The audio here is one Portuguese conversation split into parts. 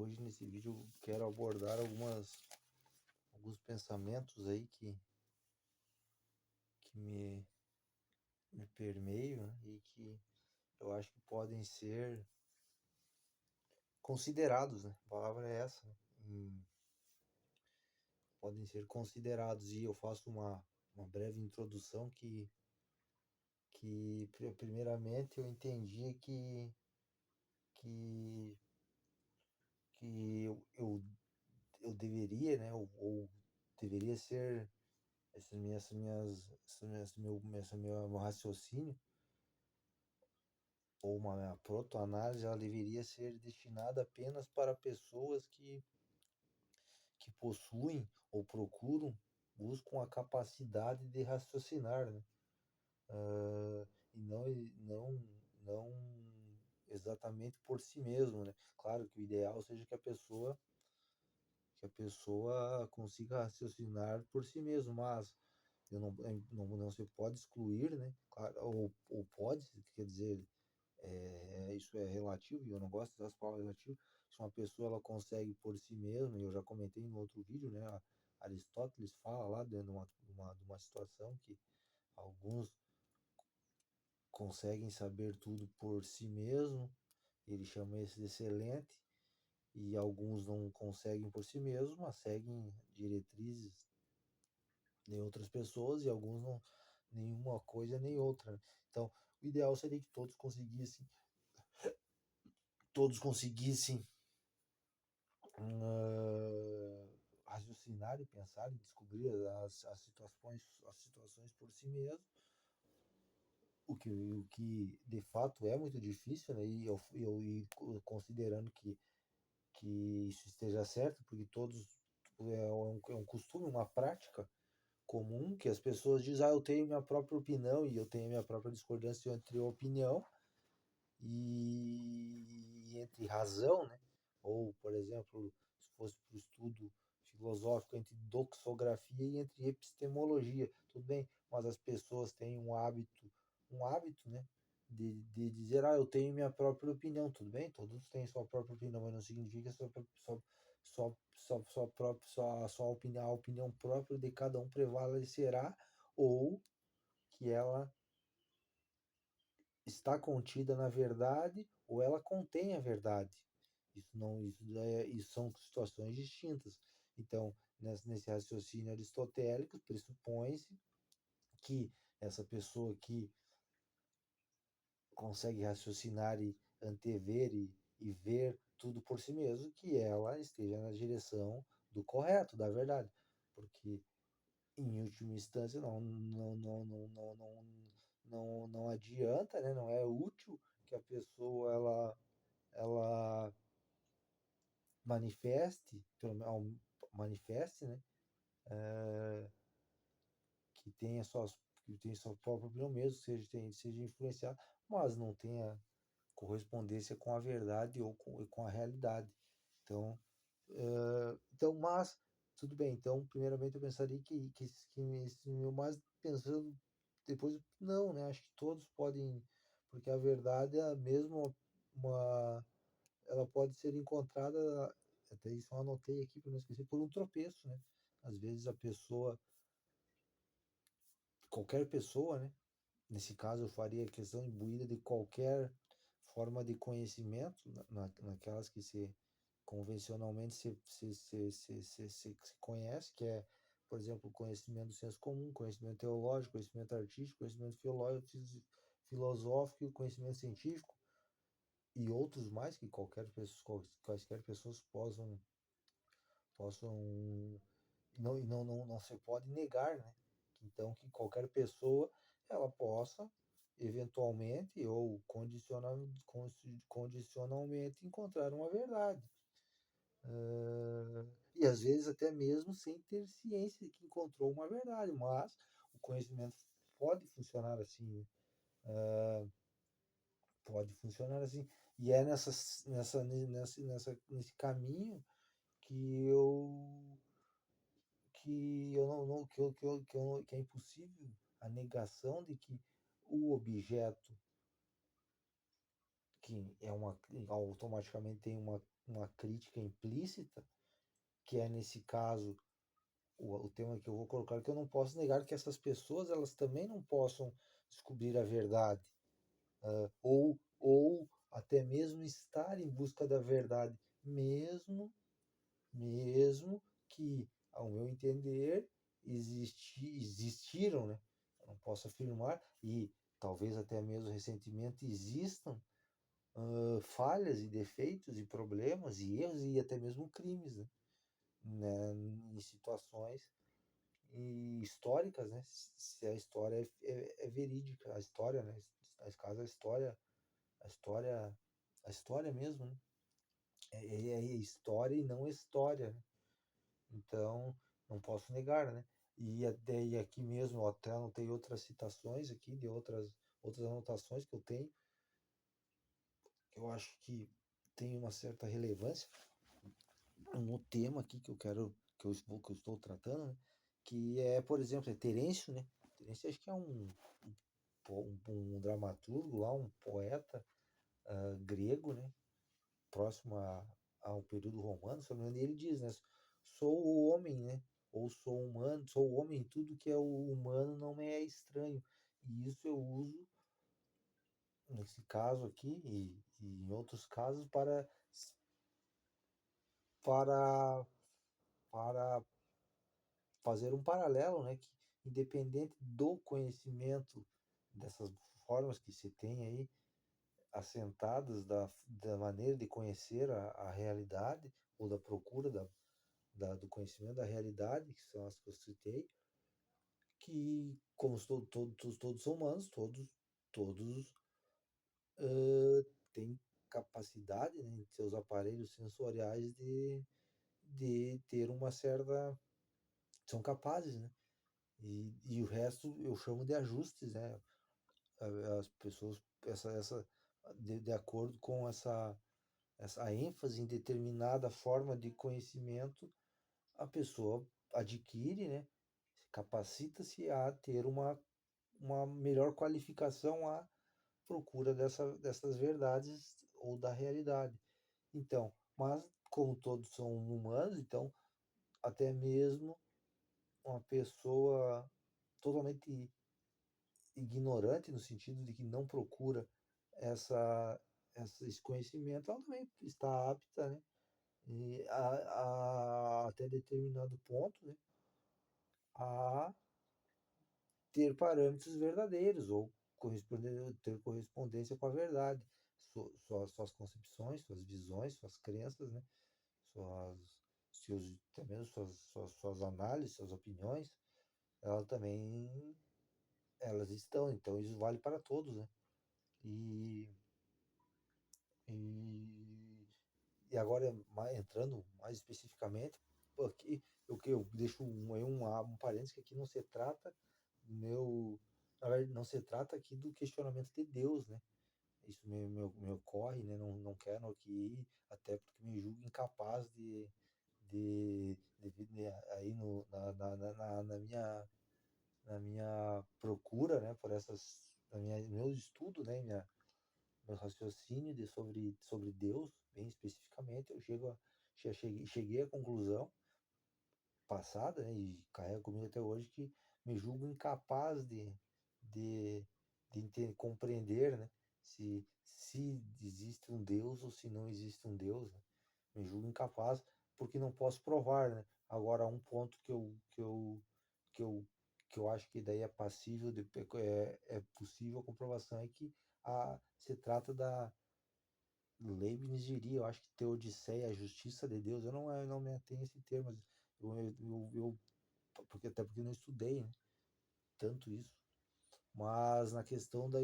Hoje nesse vídeo eu quero abordar alguns pensamentos aí que me permeiam, né, e que eu acho que podem ser considerados, né? A palavra é essa, né? Podem ser considerados, e eu faço uma breve introdução que primeiramente eu entendi que, que eu deveria, né, ou deveria ser meu raciocínio, ou uma protoanálise, ela deveria ser destinada apenas para pessoas que possuem ou buscam a capacidade de raciocinar, né? E não exatamente por si mesmo, né? Claro que o ideal seja que a pessoa consiga raciocinar por si mesmo, mas não se pode excluir, né? Claro, ou pode, quer dizer, isso é relativo, e eu não gosto das palavras relativo. Se uma pessoa ela consegue por si mesma, e eu já comentei no outro vídeo, né? Aristóteles fala lá dentro de uma situação que alguns conseguem saber tudo por si mesmo, ele chama isso de excelente, e alguns não conseguem por si mesmos, mas seguem diretrizes de outras pessoas, e alguns não, nenhuma coisa nem outra, né? Então, o ideal seria que todos conseguissem raciocinar e pensar e descobrir as situações por si mesmo, o que de fato é muito difícil, né? E considerando que isso esteja certo, porque todos é um costume, uma prática comum, que as pessoas dizem, eu tenho minha própria opinião e eu tenho minha própria discordância entre opinião e entre razão, né? Ou, por exemplo, se fosse para o estudo filosófico, entre doxografia e entre epistemologia, tudo bem, mas as pessoas têm um hábito, né? De dizer, eu tenho minha própria opinião, tudo bem, todos têm sua própria opinião, mas não significa a opinião própria de cada um prevalecerá, ou que ela está contida na verdade ou ela contém a verdade. Isso são situações distintas. Então, nesse raciocínio aristotélico, pressupõe-se que essa pessoa que consegue raciocinar e antever e ver tudo por si mesmo, que ela esteja na direção do correto, da verdade. Porque, em última instância, não adianta, né? Não é útil que a pessoa ela manifeste, né? Que tenha sua própria opinião mesmo, seja influenciado, mas não tenha correspondência com a verdade ou com a realidade. Mas tudo bem. Então, primeiramente eu pensaria que esse meu, mas pensando depois, não, né? Acho que todos podem, porque a verdade é mesmo ela pode ser encontrada, até isso eu anotei aqui para não esquecer, por um tropeço, né? Às vezes qualquer pessoa, né? Nesse caso eu faria questão imbuída de qualquer forma de conhecimento, naquelas que convencionalmente se conhece, que é, por exemplo, conhecimento do senso comum, conhecimento teológico, conhecimento artístico, conhecimento filosófico, conhecimento científico, e outros mais que quaisquer pessoas possam não se pode negar, né? Então, que qualquer pessoa ela possa eventualmente ou condicionalmente encontrar uma verdade. E às vezes até mesmo sem ter ciência de que encontrou uma verdade, mas o conhecimento pode funcionar assim, né? Pode funcionar assim. E é nesse caminho que eu não que é impossível a negação de que o objeto que é uma automaticamente tem uma crítica implícita, que é nesse caso o tema que eu vou colocar, que eu não posso negar que essas pessoas elas também não possam descobrir a verdade, ou até mesmo estar em busca da verdade, mesmo que, ao meu entender, existiram, né? Eu não posso afirmar, e talvez até mesmo recentemente existam falhas e defeitos e problemas e erros e até mesmo crimes, né? Em situações históricas, né? Se a história é verídica, a história, né? Nesse caso, a história, a história mesmo, né? É história e não história, né? Então, não posso negar, né? E aqui mesmo, eu até anotei outras citações aqui de outras anotações que eu tenho, que eu acho que tem uma certa relevância no tema aqui que eu quero, que eu estou tratando, né? Que é, por exemplo, é Terêncio, né? Terêncio acho que é um dramaturgo lá, um poeta grego, né? Próximo ao período romano, se não me engano, e ele diz, né? Sou o homem, né? Ou sou humano, sou o homem, tudo que é o humano não me é estranho. E isso eu uso nesse caso aqui e em outros casos para, para fazer um paralelo, né? Que independente do conhecimento dessas formas que se tem aí, assentadas da maneira de conhecer a realidade, ou da procura do conhecimento da realidade, que são as que eu citei, que, como todos são humanos, todos têm capacidade, né, em seus aparelhos sensoriais de ter uma certa. São capazes, né? E o resto eu chamo de ajustes, né? As pessoas, de acordo com essa ênfase em determinada forma de conhecimento, a pessoa adquire, né? Capacita-se a ter uma melhor qualificação à procura dessas verdades ou da realidade. Então, mas como todos são humanos, então até mesmo uma pessoa totalmente ignorante, no sentido de que não procura essa, esse conhecimento, ela também está apta, né? E até determinado ponto, né? A ter parâmetros verdadeiros ou ter correspondência com a verdade, suas concepções, suas visões, suas crenças, né? Suas, até mesmo suas análises, suas opiniões, elas também elas estão, então isso vale para todos, né? E, e, e agora, entrando mais especificamente, aqui eu deixo um parênteses que aqui não se trata meu, na verdade, não se trata aqui do questionamento de Deus, né? Isso me ocorre, né? Não quero aqui, até porque me julgo incapaz aí na minha procura, né? Por meu estudo, né? Meu raciocínio sobre Deus, bem especificamente, cheguei à conclusão passada, né, e carrego comigo até hoje, que me julgo incapaz de, compreender, né, se existe um Deus ou se não existe um Deus, né? Me julgo incapaz porque não posso provar, né? Agora, um ponto que eu, que eu acho que daí é passível, é possível a comprovação, é que se trata da Leibniz diria, eu acho que teodiceia, a justiça de Deus, eu não me atenho a esse termo, mas porque até porque eu não estudei, né, tanto isso, mas na questão da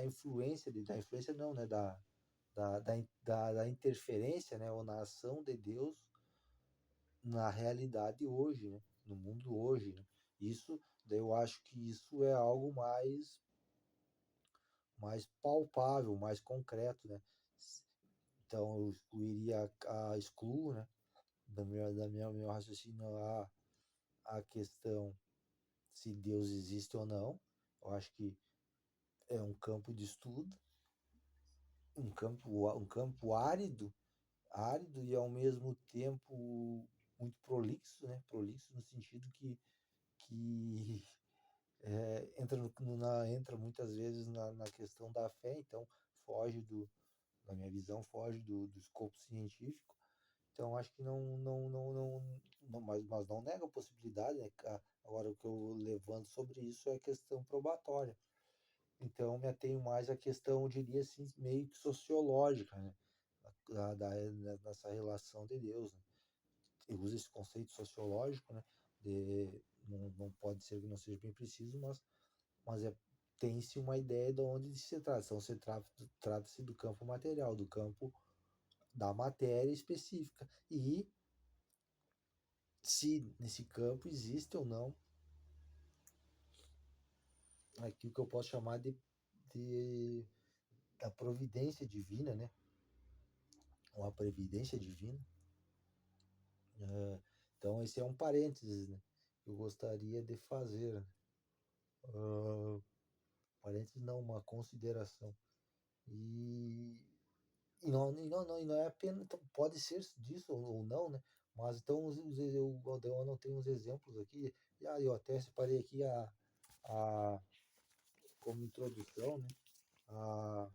influência, da influência não, né, da interferência, né, ou na ação de Deus na realidade hoje, né, no mundo hoje, né. Isso, daí eu acho que isso é algo mais palpável, mais concreto, né. Então eu excluo, né, meu raciocínio a questão se Deus existe ou não. Eu acho que é um campo de estudo, um campo árido e ao mesmo tempo muito prolixo, né? Prolixo no sentido que entra muitas vezes na questão da fé, então foge na minha visão, foge do escopo científico. Então acho que não mas não nega a possibilidade, né? Agora o que eu levanto sobre isso é a questão probatória. Então me atenho mais à questão, eu diria assim, meio que sociológica, né? Dessa relação de Deus, né? Eu uso esse conceito sociológico, né? Não pode ser que não seja bem preciso, mas tem-se uma ideia de onde se trata. Então, trata-se do campo material, do campo da matéria específica. E se nesse campo existe ou não aquilo que eu posso chamar de da providência divina, né? Ou a previdência divina. Então, esse é um parênteses, né? Que eu gostaria de fazer. Parênteses não, uma consideração. E não é apenas, então, pode ser disso ou não, né? Mas então eu anotei uns exemplos aqui, e aí eu até separei aqui como introdução, né? A,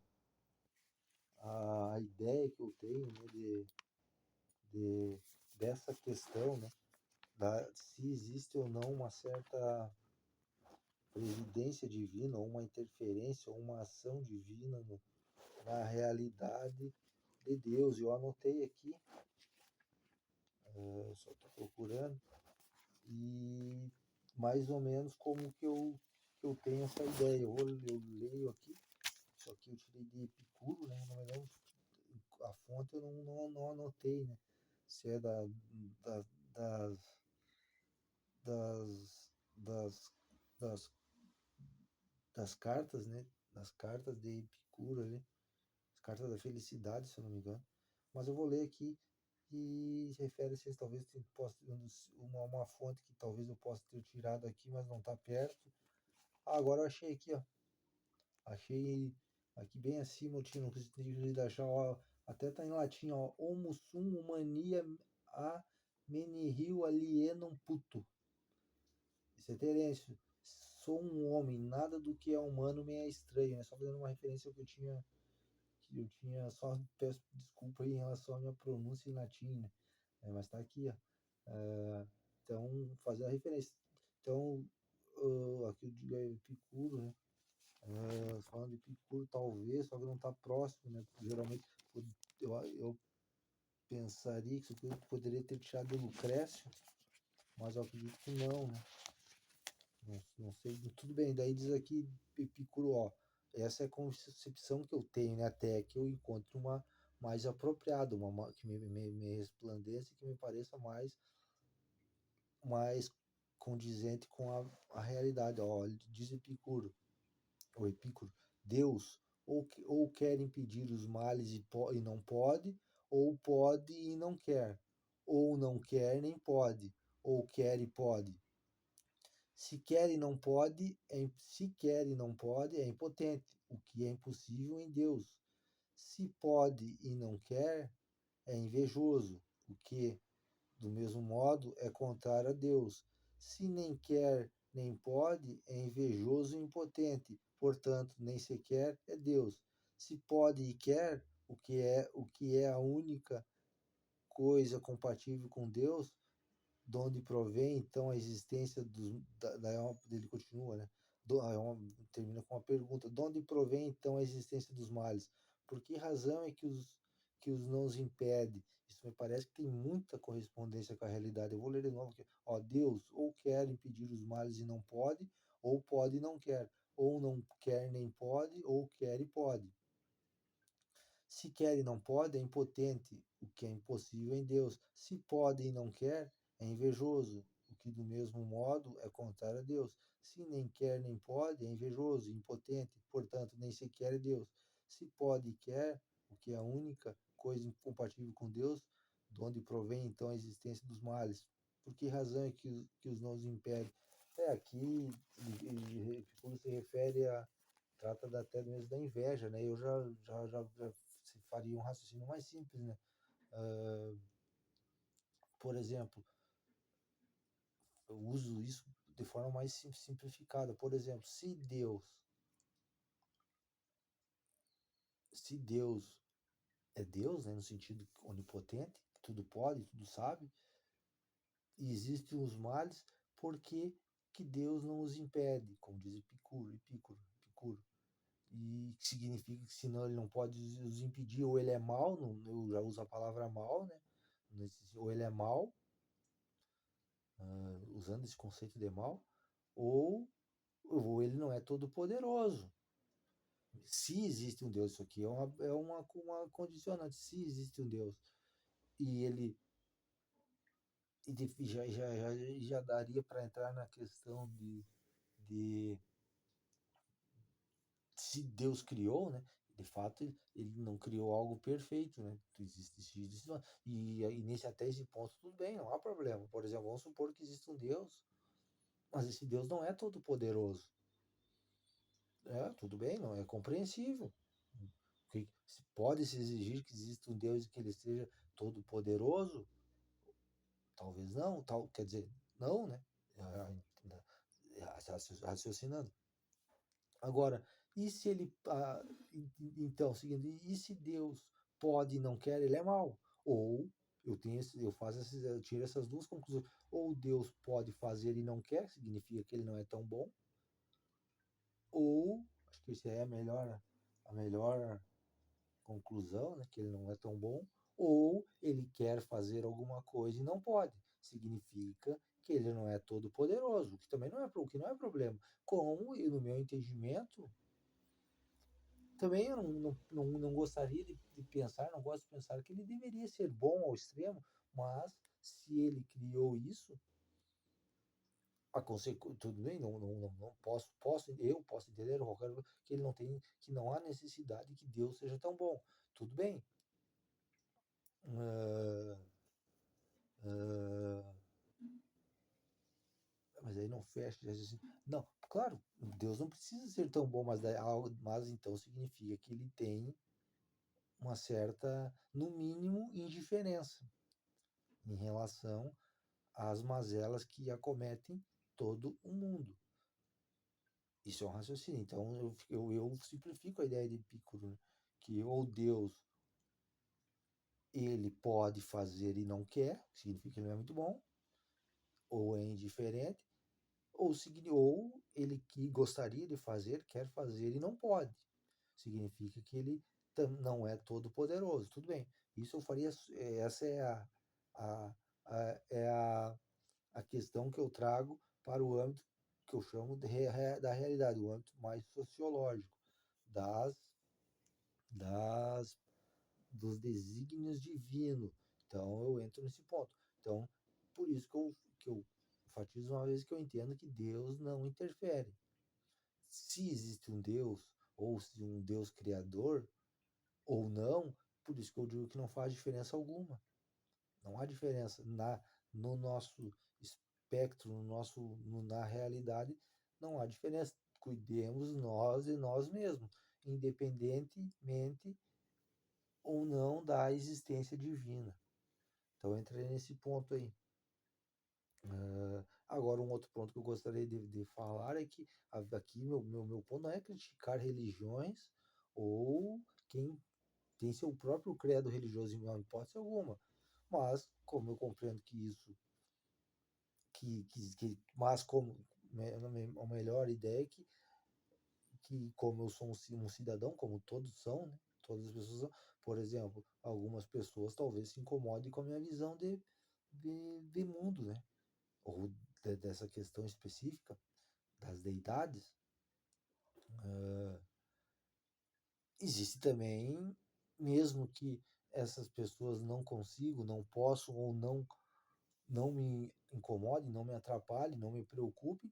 a ideia que eu tenho, né, dessa questão, né? Se existe ou não uma certa previdência divina, ou uma interferência, ou uma ação divina na realidade de Deus. Eu anotei aqui, só estou procurando, e mais ou menos como que eu tenho essa ideia. Eu leio aqui, isso aqui eu tirei de Epicuro, né? Não me lembro, a fonte eu não anotei, né? Se é da, das, das, das, das, das cartas, né? Das cartas de Epicuro ali, as cartas da felicidade, se eu não me engano. Mas eu vou ler aqui e refere-se, talvez possa uma fonte que talvez eu possa ter tirado aqui, mas não está perto. Agora eu achei aqui, ó. Achei aqui bem acima, eu tinha não consegui achar, ó, até tá em latim, ó. Homo sum humania a menihil alienum puto. Isso é Terêncio. Sou um homem, nada do que é humano me é estranho, né? Só fazendo uma referência ao que eu tinha, só peço desculpa aí em relação à minha pronúncia em latim, né? Mas tá aqui, ó. Então, fazer a referência. Então, aqui eu digo é Epicuro, né? Falando de Epicuro, talvez, só que não está próximo, né? Porque geralmente eu pensaria que isso aqui poderia ter tirado de Lucrécio, mas eu acredito que não, né? Não sei, tudo bem. Daí diz aqui Epicuro, ó, essa é a concepção que eu tenho, né? Até que eu encontre uma mais apropriada, uma que me resplandeça, que me pareça mais condizente com a realidade. Ó, diz Epicuro, ou Epicuro, Deus ou quer impedir os males e não pode, ou pode e não quer, ou não quer nem pode, ou quer e pode. Se quer e não pode, se quer e não pode, é impotente, o que é impossível em Deus. Se pode e não quer, é invejoso, o que, do mesmo modo, é contrário a Deus. Se nem quer nem pode, é invejoso e impotente, portanto, nem sequer é Deus. Se pode e quer, o que é a única coisa compatível com Deus, de onde provém então a existência ele continua, né? Termina com uma pergunta: de onde provém então a existência dos males? Por que razão é que os não os impede? Isso me parece que tem muita correspondência com a realidade. Eu vou ler de novo aqui. Ó, Deus ou quer impedir os males e não pode, ou pode e não quer, ou não quer nem pode, ou quer e pode. Se quer e não pode, é impotente, o que é impossível em Deus. Se pode e não quer, é invejoso, o que do mesmo modo é contrário a Deus. Se nem quer nem pode, é invejoso, impotente, portanto, nem sequer é Deus. Se pode e quer, o que é a única coisa incompatível com Deus, de onde provém então a existência dos males. Por que razão é que os não os impede? Aqui Epicuro se refere a trata até mesmo da inveja, né? Eu já faria um raciocínio mais simples, né? Por exemplo, eu uso isso de forma mais simplificada. Por exemplo, se Deus é Deus, né, no sentido onipotente, tudo pode, tudo sabe, e existem os males, por que que Deus não os impede, como diz Epicuro. E que significa que senão ele não pode os impedir, ou ele é mau, eu já uso a palavra mal, né? Ou ele é mau, usando esse conceito de mal, ou ele não é todo poderoso. Se existe um Deus, isso aqui uma condicionante, se existe um Deus, e ele já daria para entrar na questão de se Deus criou, né? De fato, ele não criou algo perfeito, né? E nesse até esse ponto tudo bem, não há problema. Por exemplo, vamos supor que existe um Deus, mas esse Deus não é todo poderoso. Tudo bem, não é compreensível. Pode-se exigir que exista um Deus e que ele seja todo poderoso? Talvez não, quer dizer, não, né? Raciocinando. Agora, e se ele. Então, seguindo, e se Deus pode e não quer, ele é mau? Ou eu tiro essas duas conclusões. Ou Deus pode fazer e não quer, significa que ele não é tão bom. Ou, acho que essa é a melhor conclusão, né, que ele não é tão bom. Ou ele quer fazer alguma coisa e não pode. Significa que ele não é todo poderoso, que também não é problema. Como, no meu entendimento, também eu não gostaria de pensar, não gosto de pensar que ele deveria ser bom ao extremo, mas se ele criou isso, tudo bem, não eu posso entender que ele não tem, que não há necessidade que Deus seja tão bom. Tudo bem. Mas aí não fecha. Assim, não, claro, Deus não precisa ser tão bom, mas então significa que ele tem uma certa, no mínimo, indiferença em relação às mazelas que acometem todo o mundo. Isso é um raciocínio. Então eu simplifico a ideia de Epicuro, né? Que ou Deus ele pode fazer e não quer, significa que ele não é muito bom, ou é indiferente, ou ele que gostaria de fazer, quer fazer e não pode. Significa que ele não é todo poderoso. Tudo bem. Isso eu faria. Essa é a, é a questão que eu trago para o âmbito que eu chamo da realidade, o âmbito mais sociológico, das dos desígnios divinos. Então eu entro nesse ponto. Então, por isso que eu enfatizo uma vez que eu entendo que Deus não interfere. Se existe um Deus, ou se um Deus criador, ou não, por isso que eu digo que não faz diferença alguma. Não há diferença no nosso espectro, na realidade, não há diferença. Cuidemos nós de nós mesmos, independentemente ou não da existência divina. Então, eu entrei nesse ponto aí. Agora, um outro ponto que eu gostaria de falar é que aqui meu ponto não é criticar religiões ou quem tem seu próprio credo religioso em hipótese alguma. Mas, como eu compreendo que isso, mas como a melhor ideia é que como eu sou um cidadão, como todos são, né? Todas as pessoas são, por exemplo, algumas pessoas talvez se incomodem com a minha visão de mundo, né? Ou dessa questão específica das deidades. Existe também, mesmo que essas pessoas não consigam, não possam ou não me incomodem, não me atrapalhem, não me preocupem,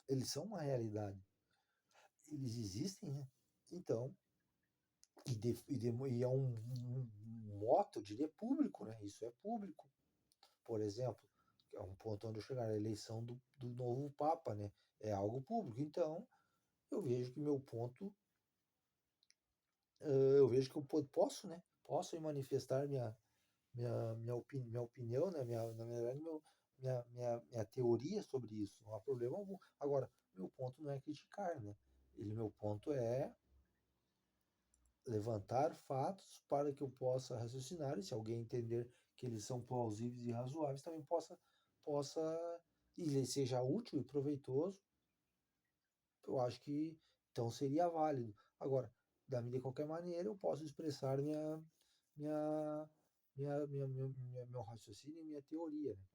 eles são uma realidade. Eles existem, né? Então, e é um moto, eu diria, público, né? Isso é público. Por exemplo, é um ponto onde eu chegar, a eleição do novo Papa, né? É algo público. Então, eu vejo que meu ponto, eu vejo que eu posso, né? Posso manifestar minha opinião, né? Na verdade, minha teoria sobre isso. Não há problema algum. Agora, meu ponto não é criticar, né? Meu ponto é levantar fatos para que eu possa raciocinar e se alguém entender que eles são plausíveis e razoáveis, também possa e lhe seja útil e proveitoso, eu acho que então seria válido. Agora, de qualquer maneira, eu posso expressar minha, meu raciocínio e minha teoria, né?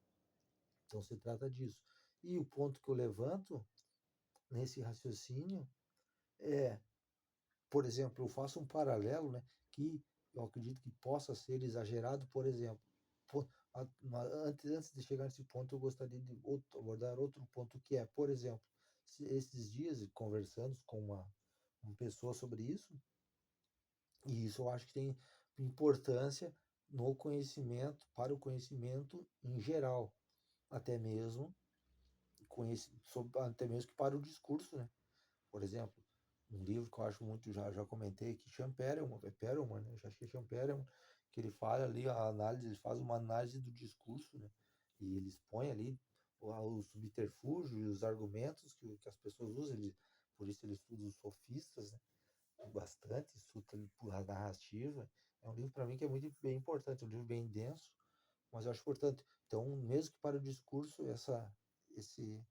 Então se trata disso. E o ponto que eu levanto nesse raciocínio é, por exemplo, eu faço um paralelo, né, que eu acredito que possa ser exagerado, por exemplo. Antes de chegar nesse ponto, eu gostaria de abordar outro ponto que é, por exemplo, esses dias conversando com uma pessoa sobre isso, e isso eu acho que tem importância no conhecimento, para o conhecimento em geral, até mesmo até mesmo que para o discurso, né? Por exemplo, um livro que eu acho muito, já comentei aqui, Perelman, né? Eu acho que é Perelman, que ele fala ali a análise, ele faz uma análise do discurso, né? E ele expõe ali o subterfúgio e os argumentos que as pessoas usam, por isso ele estuda os sofistas, né? Bastante, estuda a narrativa. É um livro para mim que é muito bem importante, é um livro bem denso, mas eu acho importante. Então, mesmo que para o discurso, esse,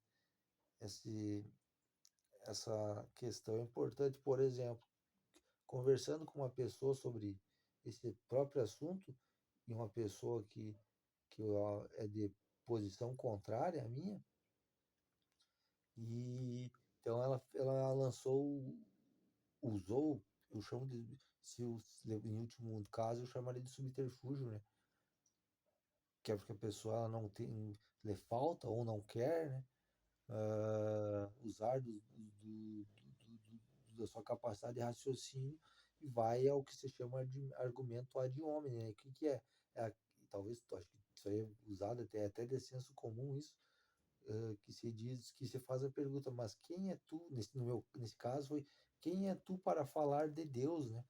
esse, essa questão é importante. Por exemplo, conversando com uma pessoa sobre esse próprio assunto, e uma pessoa que é de posição contrária à minha, e então ela usou, eu chamo de, se o, em último caso, eu chamaria de subterfúgio, né? Que é porque a pessoa ela não tem, lhe falta ou não quer, né? Usar da sua capacidade de raciocínio e vai ao que se chama de argumento ad hominem, né? O que é? É talvez, acho que isso aí é usado até de senso comum, isso, que se diz, que se faz a pergunta, mas quem é tu, nesse caso foi, quem é tu para falar de Deus, né?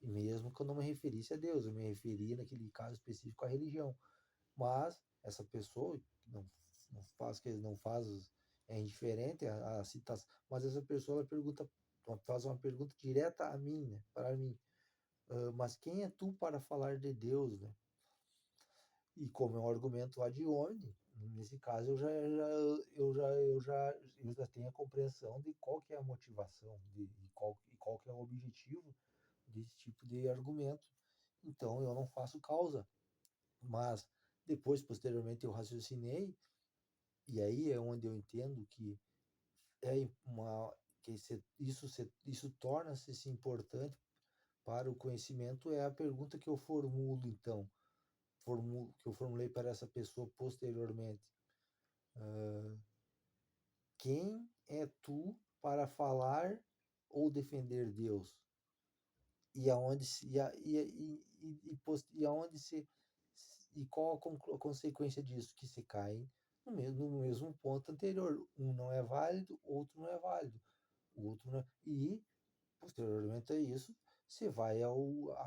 E mesmo que eu não me referisse a Deus, eu me referia naquele caso específico à religião. Mas essa pessoa não faz, é indiferente a citação, mas essa pessoa ela faz uma pergunta direta a mim, né, para mim. Mas quem é tu para falar de Deus, né? E como é um argumento ad hominem, nesse caso eu já tenho a compreensão de qual que é a motivação, e qual que é o objetivo desse tipo de argumento. Então eu não faço causa, mas depois, posteriormente, eu raciocinei, e aí é onde eu entendo que é uma que isso torna-se importante para o conhecimento, é a pergunta que eu formulo, então, que eu formulei para essa pessoa posteriormente. Quem é tu para falar ou defender Deus? E aonde se, e aonde se e qual a consequência disso? Que se cai no mesmo ponto anterior. Um não é válido, outro não é válido. O outro não é, e, posteriormente a isso, você vai à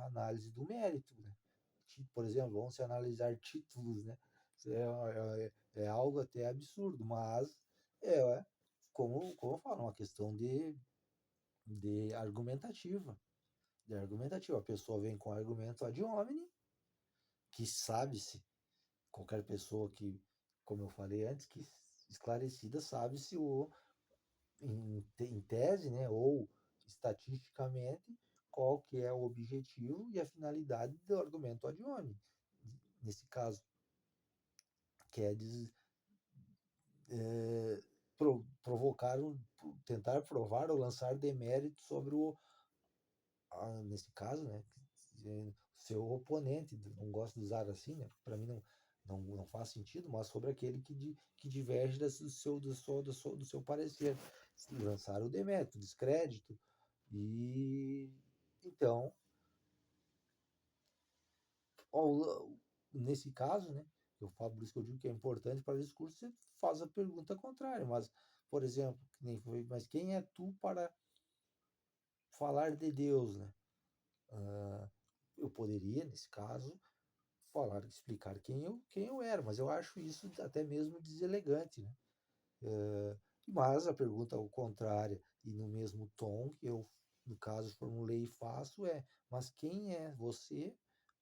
análise do mérito, né? Por exemplo, vamos se analisar títulos, né? É algo até absurdo, mas é, como eu falo, uma questão de argumentativa. De argumentativa. A pessoa vem com argumento ad hominem, que sabe-se, qualquer pessoa que, como eu falei antes, que esclarecida sabe-se em tese, né, ou estatisticamente, qual que é o objetivo e a finalidade do argumento ad hominem. Nesse caso, que é, provocar, tentar provar ou lançar demérito sobre nesse caso, né, seu oponente, não gosto de usar assim, né, para mim não faz sentido, mas sobre aquele que diverge do seu parecer, lançar o demérito, descrédito, e então, nesse caso, né, eu falo por isso que eu digo que é importante para o discurso, você faz a pergunta contrária, mas por exemplo, mas quem é tu para falar de Deus, né? Eu poderia, nesse caso, falar, explicar quem eu era, mas eu acho isso até mesmo deselegante, né? Mas a pergunta ao contrário e no mesmo tom que eu, no caso, formulei e faço mas quem é você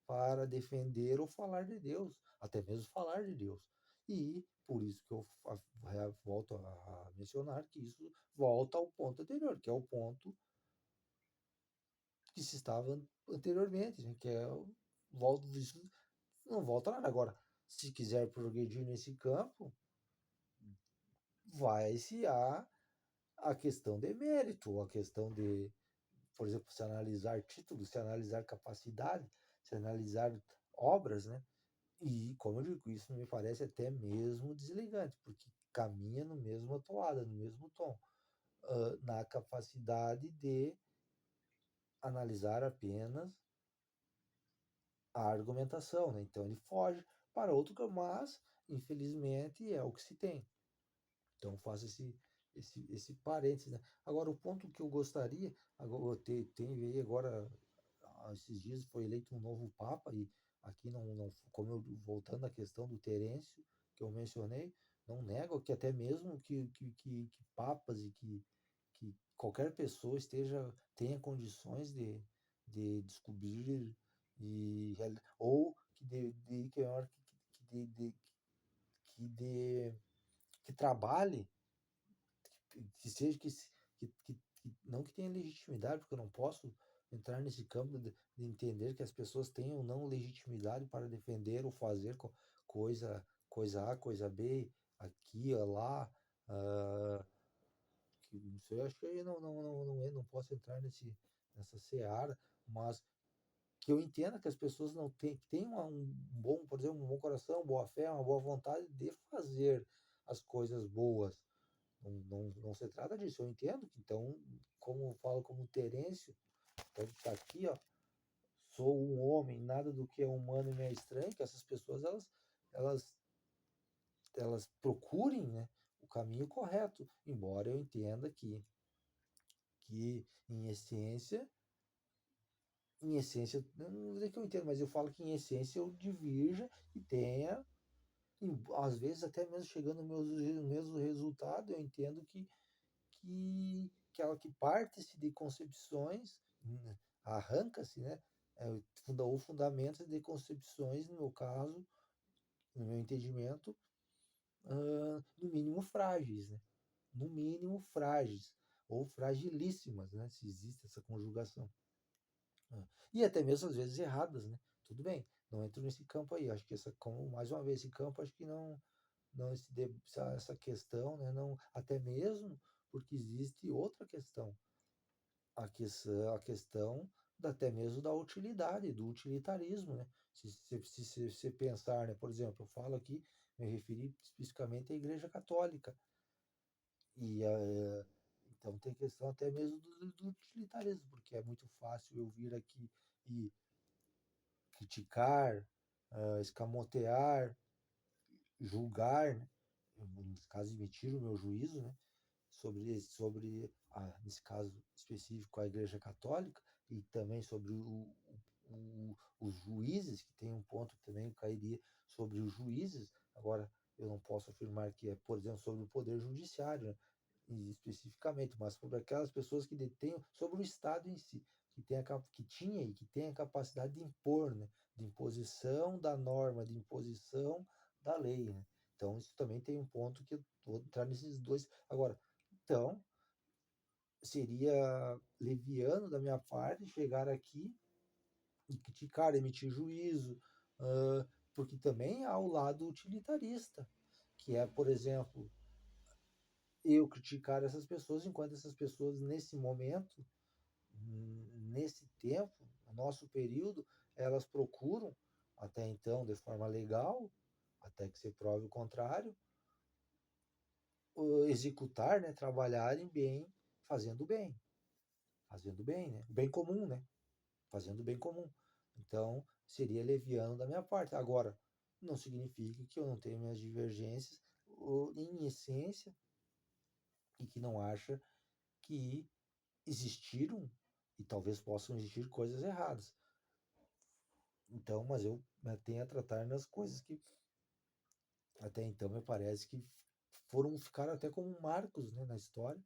para defender ou falar de Deus? Até mesmo falar de Deus. E por isso que eu volto a mencionar que isso volta ao ponto anterior, que é o ponto que se estava anteriormente, né? Que é volta isso não volta nada. Agora, se quiser progredir nesse campo, vai-se a questão de mérito, a questão de, por exemplo, se analisar títulos, se analisar capacidade, se analisar obras, né? E, como eu digo, isso me parece até mesmo desligante, porque caminha no mesmo toada, no mesmo tom, na capacidade de analisar apenas a argumentação, né? Então ele foge para outro campo, mas, infelizmente, é o que se tem. Então faço esse parênteses, né? Agora, o ponto que eu gostaria, agora, tem agora, esses dias foi eleito um novo Papa, e aqui não como eu, voltando à questão do Terêncio, que eu mencionei, não nego que até mesmo que papas e que qualquer pessoa tenha condições de descobrir ou que que, de, que trabalhe que seja não que tenha legitimidade, porque eu não posso entrar nesse campo de entender que as pessoas tenham não legitimidade para defender ou fazer coisa A, coisa B, aqui, lá, que isso eu acho que eu não posso entrar nessa seara, mas que eu entenda que as pessoas não têm, que tenham um bom, por exemplo, um bom coração, boa fé, uma boa vontade de fazer as coisas boas. Não se trata disso. Eu entendo que, então, como eu falo como Terêncio, pode estar aqui, ó, sou um homem, nada do que é humano me é estranho, que essas pessoas, elas, elas procurem, né, o caminho correto, embora eu entenda que em essência, não vou dizer que eu entendo, mas eu falo que em essência eu divirja e tenha, às vezes até mesmo chegando no mesmo resultado, eu entendo que parte-se de concepções, arranca-se, né, ou fundamentos de concepções, no meu caso, no meu entendimento, no mínimo frágeis, né? No mínimo frágeis, ou fragilíssimas, né? Se existe essa conjugação. E até mesmo às vezes erradas, né? Tudo bem, não entro nesse campo aí. Acho que como mais uma vez, esse campo acho que não essa questão, né? Não, até mesmo porque existe outra questão, a questão até mesmo da utilidade, do utilitarismo, né? Se você pensar, né? Por exemplo, eu falo aqui, me referi especificamente à Igreja Católica, e então tem questão até mesmo do utilitarismo, porque é muito fácil eu vir aqui e criticar, escamotear, julgar, né? Nesse caso, emitir o meu juízo, né? Nesse caso específico, a Igreja Católica, e também sobre os juízes, que tem um ponto que também cairia sobre os juízes. Agora, eu não posso afirmar que é, por exemplo, sobre o Poder Judiciário, né, especificamente, mas sobre aquelas pessoas que detêm, sobre o Estado em si, que tinha e que tem a capacidade de impor, né, de imposição da norma, de imposição da lei, né? Então, isso também tem um ponto que eu vou entrar nesses dois. Agora, então, seria leviano da minha parte chegar aqui e criticar, emitir juízo, porque também há o lado utilitarista, que é, por exemplo, eu criticar essas pessoas enquanto essas pessoas, nesse momento, nesse tempo, no nosso período, elas procuram, até então, de forma legal, até que se prove o contrário, executar, né, trabalharem bem, fazendo bem, fazendo bem, né? O bem comum, né? Fazendo o bem comum. Então, seria leviano da minha parte. Agora, não significa que eu não tenha minhas divergências, em essência, e que não acha que existiram e talvez possam existir coisas erradas. Então, mas eu me tenho a tratar nas coisas que até então me parece que ficaram até como marcos, né, na história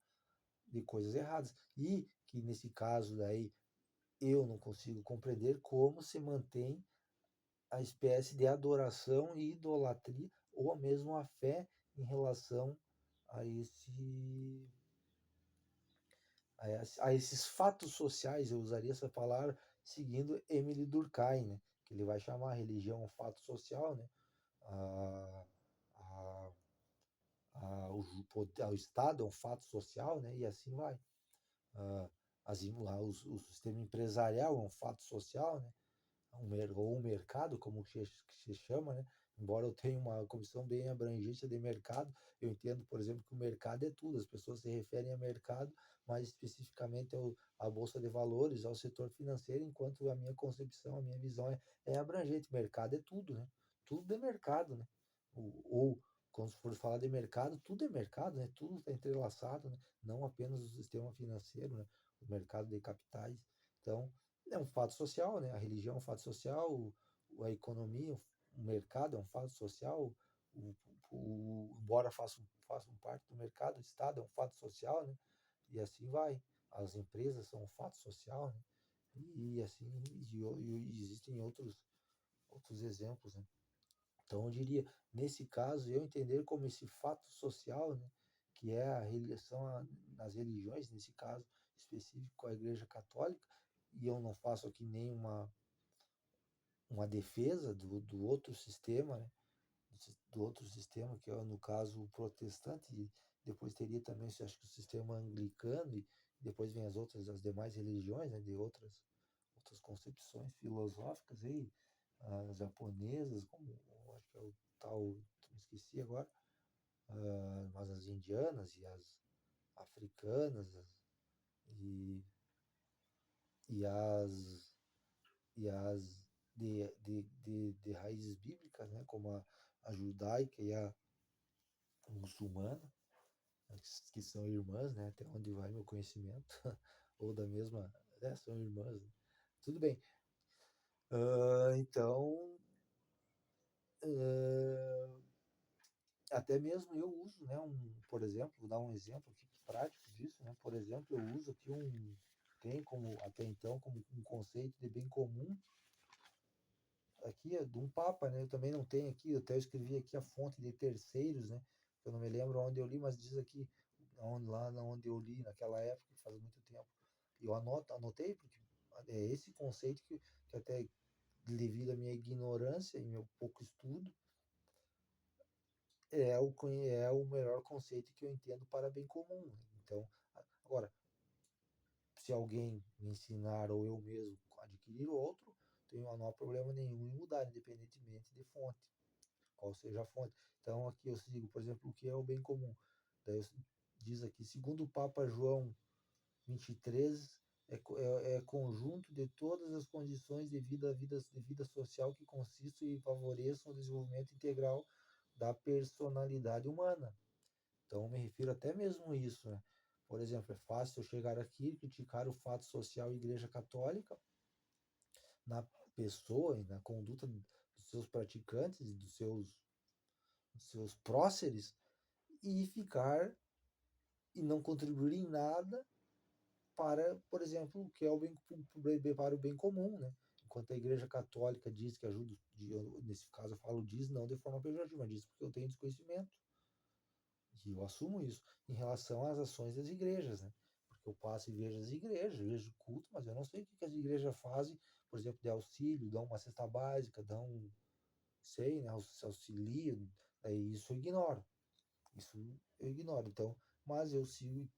de coisas erradas. E que nesse caso daí eu não consigo compreender como se mantém a espécie de adoração e idolatria ou mesmo a fé em relação a esses fatos sociais. Eu usaria essa palavra seguindo Emile Durkheim, né? Que ele vai chamar a religião um fato social, né? A, a, o Estado é um fato social, né? E assim vai. Ah, o sistema empresarial é um fato social, né? Ou um mercado, como se chama, né? Embora eu tenha uma comissão bem abrangente de mercado, eu entendo, por exemplo, que o mercado é tudo. As pessoas se referem a mercado, mais especificamente à Bolsa de Valores, ao setor financeiro, enquanto a minha concepção, a minha visão é abrangente. Mercado é tudo, né? Tudo é mercado, né? Ou quando for falar de mercado, tudo é mercado, né? Tudo está entrelaçado, né? Não apenas o sistema financeiro, né? O mercado de capitais. Então, é um fato social, né? A religião é um fato social, a economia, o mercado é um fato social, embora façam parte do mercado, o Estado é um fato social, né? E assim vai. As empresas são um fato social, né? E assim, e existem outros exemplos, né? Então, eu diria, nesse caso, eu entender como esse fato social, né, que é a relação nas religiões, nesse caso específico, a Igreja Católica, e eu não faço aqui nenhuma uma defesa do outro sistema, né, do outro sistema, que é, no caso, o protestante, e depois teria também, acho que o sistema anglicano, e depois vem as demais religiões, né, de outras concepções filosóficas aí, as japonesas, como acho que é o tal, me esqueci agora, mas as indianas e as africanas e, e as e as de raízes bíblicas, né, como a judaica e a muçulmana, que são irmãs, né, até onde vai meu conhecimento, ou da mesma, são irmãs, né? Tudo bem. Então, uh, até mesmo eu uso, né, por exemplo, vou dar um exemplo aqui prático disso, né, por exemplo, eu uso aqui tem como, até então, como um conceito de bem comum, aqui é de um papa, né, eu também não tenho aqui, eu até escrevi aqui a fonte de terceiros, né, eu não me lembro onde eu li, mas diz aqui, lá onde eu li, naquela época, faz muito tempo, eu anotei, porque é esse conceito que até devido à minha ignorância e meu pouco estudo, é o melhor conceito que eu entendo para bem comum. Então, agora, se alguém me ensinar ou eu mesmo adquirir outro, não há problema nenhum em mudar, independentemente de fonte, qual seja a fonte. Então, aqui eu sigo, por exemplo, o que é o bem comum. Daí diz aqui, segundo o Papa João 23, é conjunto de todas as condições de vida social que consistem e favoreçam o desenvolvimento integral da personalidade humana. Então, me refiro até mesmo a isso, né? Por exemplo, é fácil eu chegar aqui e criticar o fato social Igreja Católica na pessoa e na conduta dos seus praticantes e dos seus próceres e não contribuir em nada para, por exemplo, o que é para o bem comum, né? Enquanto a Igreja Católica diz que ajuda, nesse caso eu falo diz não de forma pejorativa, mas diz porque eu tenho desconhecimento. E eu assumo isso em relação às ações das igrejas, né? Porque eu passo e vejo as igrejas, vejo culto, mas eu não sei o que as igrejas fazem, por exemplo, de auxílio, dão uma cesta básica, sei, né, auxilio, aí isso eu ignoro. Isso eu ignoro. Então, mas eu sigo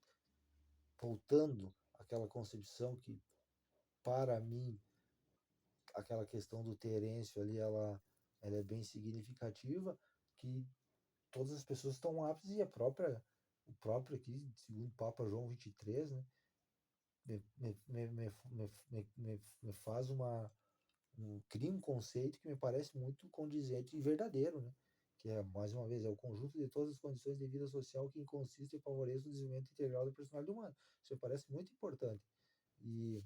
voltando àquela concepção que, para mim, aquela questão do Terêncio ali, ela é bem significativa, que todas as pessoas estão aptas e o próprio aqui, segundo o Papa João 23, né, me faz cria um conceito que me parece muito condizente e verdadeiro, né? que é, mais uma vez, é o conjunto de todas as condições de vida social que consiste e favorece o desenvolvimento integral da personalidade humana. Isso me parece muito importante. E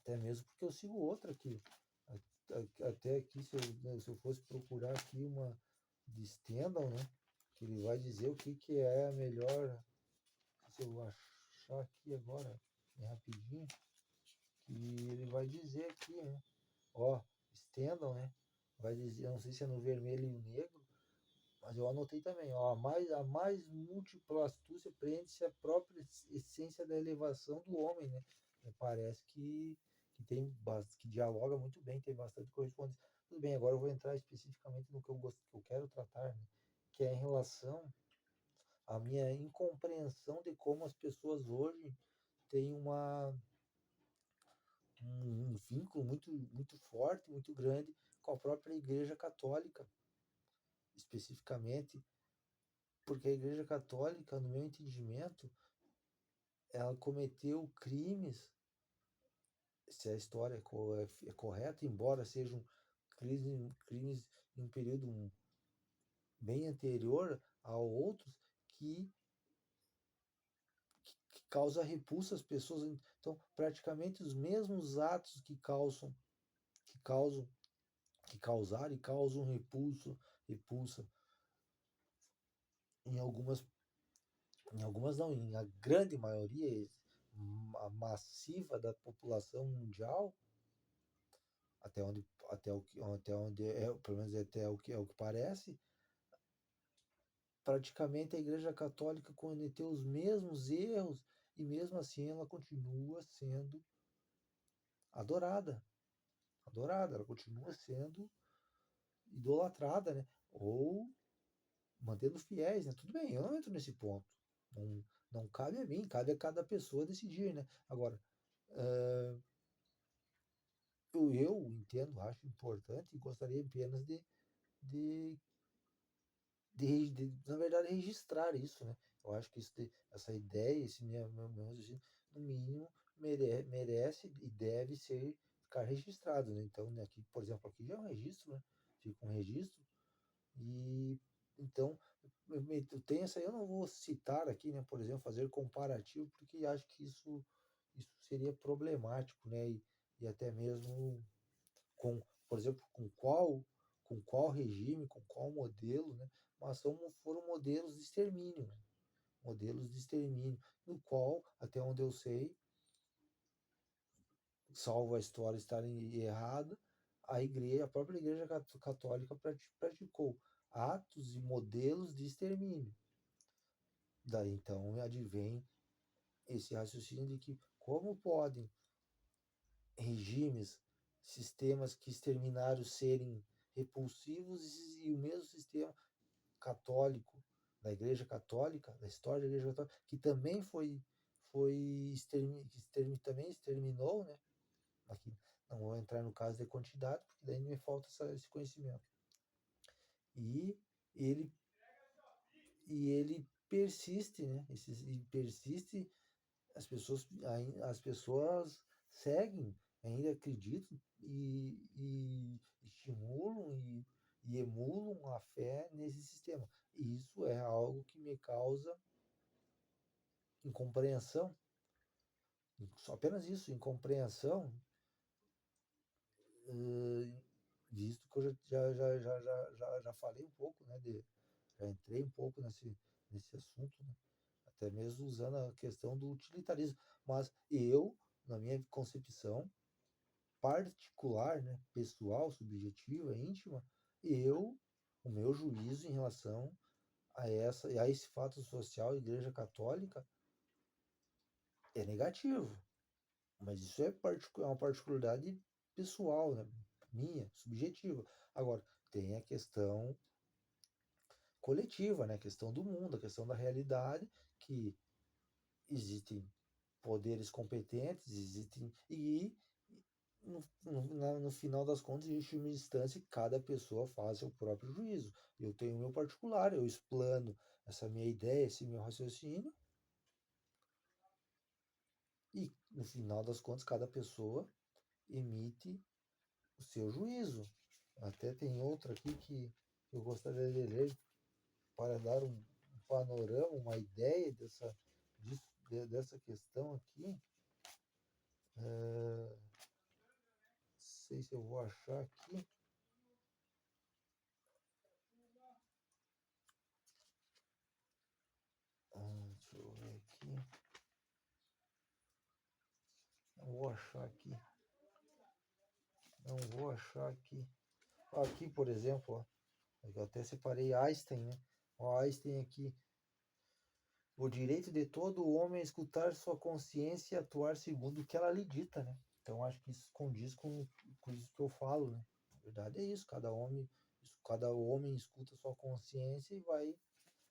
até mesmo porque eu sigo outra aqui. Até aqui, se eu fosse procurar aqui uma de Stendhal, né? Que ele vai dizer o que é a melhor. Se eu achar aqui agora, bem rapidinho, que ele vai dizer aqui, né? Ó, Stendhal, né? Vai dizer, eu não sei se é no vermelho e o negro, mas eu anotei também, ó, a mais múltipla astúcia prende-se à própria essência da elevação do homem, né? Me parece que dialoga muito bem, tem bastante correspondência. Tudo bem, agora eu vou entrar especificamente no que eu quero tratar, né? Que é em relação à minha incompreensão de como as pessoas hoje têm um vínculo muito, muito forte, muito grande com a própria Igreja Católica, especificamente, porque a Igreja Católica, no meu entendimento, ela cometeu crimes, se a história é correta, embora sejam crimes em um período bem anterior a outros, que causa repulsa às pessoas. Então, praticamente os mesmos atos que causam, que causaram e causam repulsa em algumas não, em a grande maioria massiva da população mundial, até onde é, pelo menos até o que parece, praticamente a Igreja Católica cometeu os mesmos erros e mesmo assim ela continua sendo adorada, ela continua sendo idolatrada, né? Ou mantendo fiéis, né? Tudo bem, eu não entro nesse ponto. Não, não cabe a mim, cabe a cada pessoa decidir, né? Agora, uh, eu entendo, acho importante e gostaria apenas de, na verdade, registrar isso, né? Eu acho que essa ideia, esse meu raciocínio, no mínimo, merece e deve ficar registrado, né? Então, né, aqui, por exemplo, aqui já é um registro, né? Fica um registro e então eu tenho essa, eu não vou citar aqui, né? Por exemplo, fazer comparativo, porque acho que isso seria problemático, né? E até mesmo por exemplo, com qual regime, com qual modelo, né? Mas foram modelos de extermínio, né? Modelos de extermínio, no qual, até onde eu sei, salvo a história estar errada, a própria Igreja Católica praticou atos e modelos de extermínio. Daí então advém esse raciocínio de que como podem regimes, sistemas que exterminaram serem repulsivos e o mesmo sistema católico, da Igreja Católica, da história da Igreja Católica, que também também exterminou, né? Aqui não vou entrar no caso de quantidade, porque daí me falta esse conhecimento. E ele, ele persiste, né? Persiste, as pessoas seguem, ainda acreditam e estimulam e emulam a fé nesse sistema. E isso é algo que me causa incompreensão, só apenas isso, incompreensão, visto que eu já falei um pouco, né, já entrei um pouco nesse assunto, né, até mesmo usando a questão do utilitarismo. Mas eu, na minha concepção particular, né, pessoal, subjetiva, íntima, o meu juízo em relação a esse fato social, Igreja Católica, é negativo. Mas isso é uma particularidade pessoal, né, minha, subjetiva. Agora, tem a questão coletiva, né, a questão do mundo, a questão da realidade, que existem poderes competentes, existem no final das contas, em última instância, cada pessoa faz seu próprio juízo. Eu tenho o meu particular, eu explano essa minha ideia, esse meu raciocínio, e no final das contas, cada pessoa emite o seu juízo. Até tem outra aqui que eu gostaria de ler para dar um panorama, uma ideia dessa questão aqui. Não sei se eu vou achar aqui. Deixa eu ver aqui. Não vou achar aqui. Não vou achar aqui. Aqui, por exemplo, ó, eu até separei Einstein, né? O Einstein aqui. O direito de todo homem é escutar sua consciência e atuar segundo o que ela lhe dita, né? Então acho que isso condiz com isso que eu falo, né? Na verdade é isso, cada homem escuta sua consciência e vai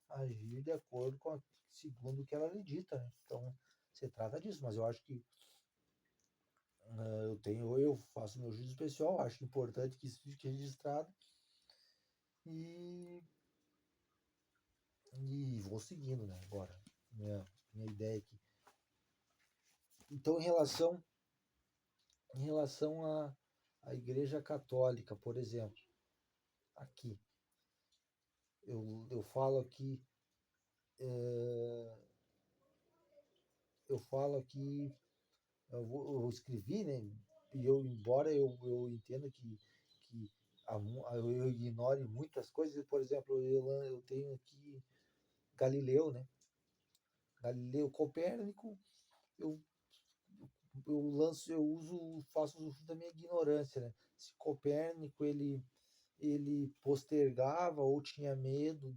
agir de acordo segundo o que ela lhe dita, né? Então se trata disso, mas eu acho que eu faço meu juízo pessoal, acho importante que isso fique registrado e, e vou seguindo, né? Agora, minha ideia aqui. Então, em relação à Igreja Católica, por exemplo, aqui, eu falo aqui, eu escrevi, né? E embora eu entenda que eu ignore muitas coisas, por exemplo, eu tenho aqui Galileu, né? Galileu Copérnico, eu, faço uso da minha ignorância, né? Se Copérnico ele postergava ou tinha medo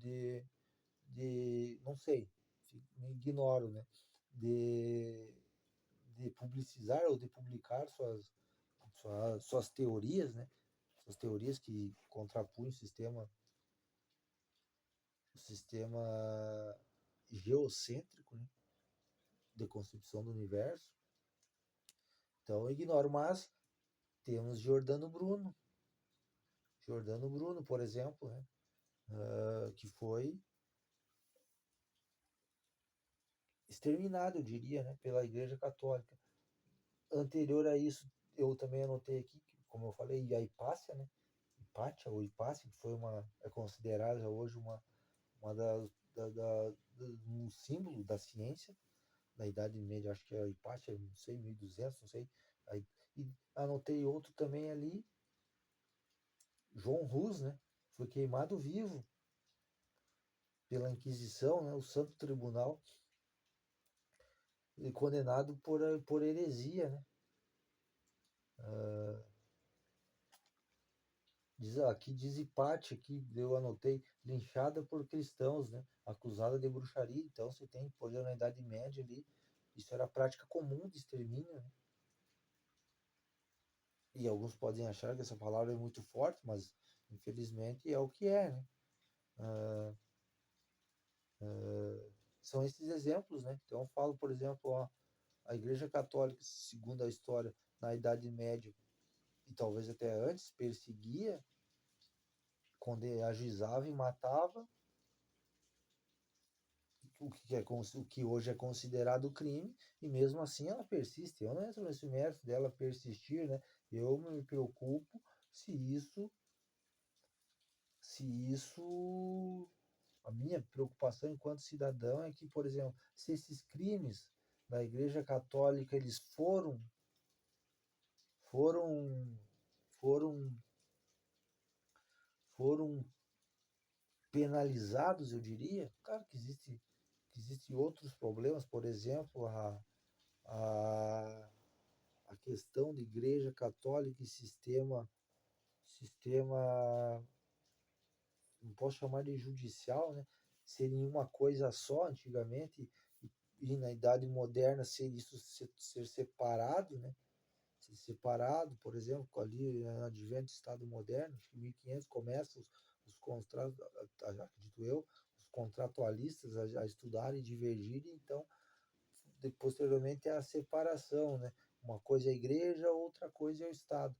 não sei, me ignoro, né? De publicizar ou de publicar suas teorias, né? Suas teorias que contrapunham o sistema geocêntrico, né? De concepção do universo. Então eu ignoro, mas temos Giordano Bruno, por exemplo, né? Que foi exterminado, eu diria, né? Pela Igreja Católica. Anterior a isso, eu também anotei aqui, como eu falei, a Hipácia, né? Hipátia ou Hipácia, que é considerada hoje uma um símbolo da ciência da Idade Média, acho que é a Hipátia, não sei, 1200, não sei. Aí, e anotei outro também ali, João Hus, né? Foi queimado vivo pela Inquisição, né? O Santo Tribunal, e condenado por heresia, né? Aqui diz Hipátia, aqui eu anotei, linchada por cristãos, né? Acusada de bruxaria. Então você tem, por exemplo, na Idade Média ali, isso era prática comum de extermínio, né? E alguns podem achar que essa palavra é muito forte, mas infelizmente é o que é, né? Ah, São esses exemplos, né? Então eu falo, por exemplo, ó, a Igreja Católica, segundo a história, na Idade Média e talvez até antes, perseguia, ajuizava e matava o que hoje é considerado crime, e mesmo assim ela persiste. Eu não entro nesse mérito dela persistir, né? Eu me preocupo se isso, a minha preocupação enquanto cidadão é que, por exemplo, se esses crimes da Igreja Católica eles foram, foram, foram penalizados, eu diria. Claro que existe outros problemas, por exemplo, a, a questão de Igreja Católica e sistema, não posso chamar de judicial, né? Seria uma coisa só antigamente, e na Idade Moderna ser separado, né? Ser separado, por exemplo, ali no advento do Estado Moderno, acho que 1500 começam os contratos, acredito eu, os contratualistas a estudarem e divergirem, então posteriormente é a separação, né? Uma coisa é a igreja, outra coisa é o Estado,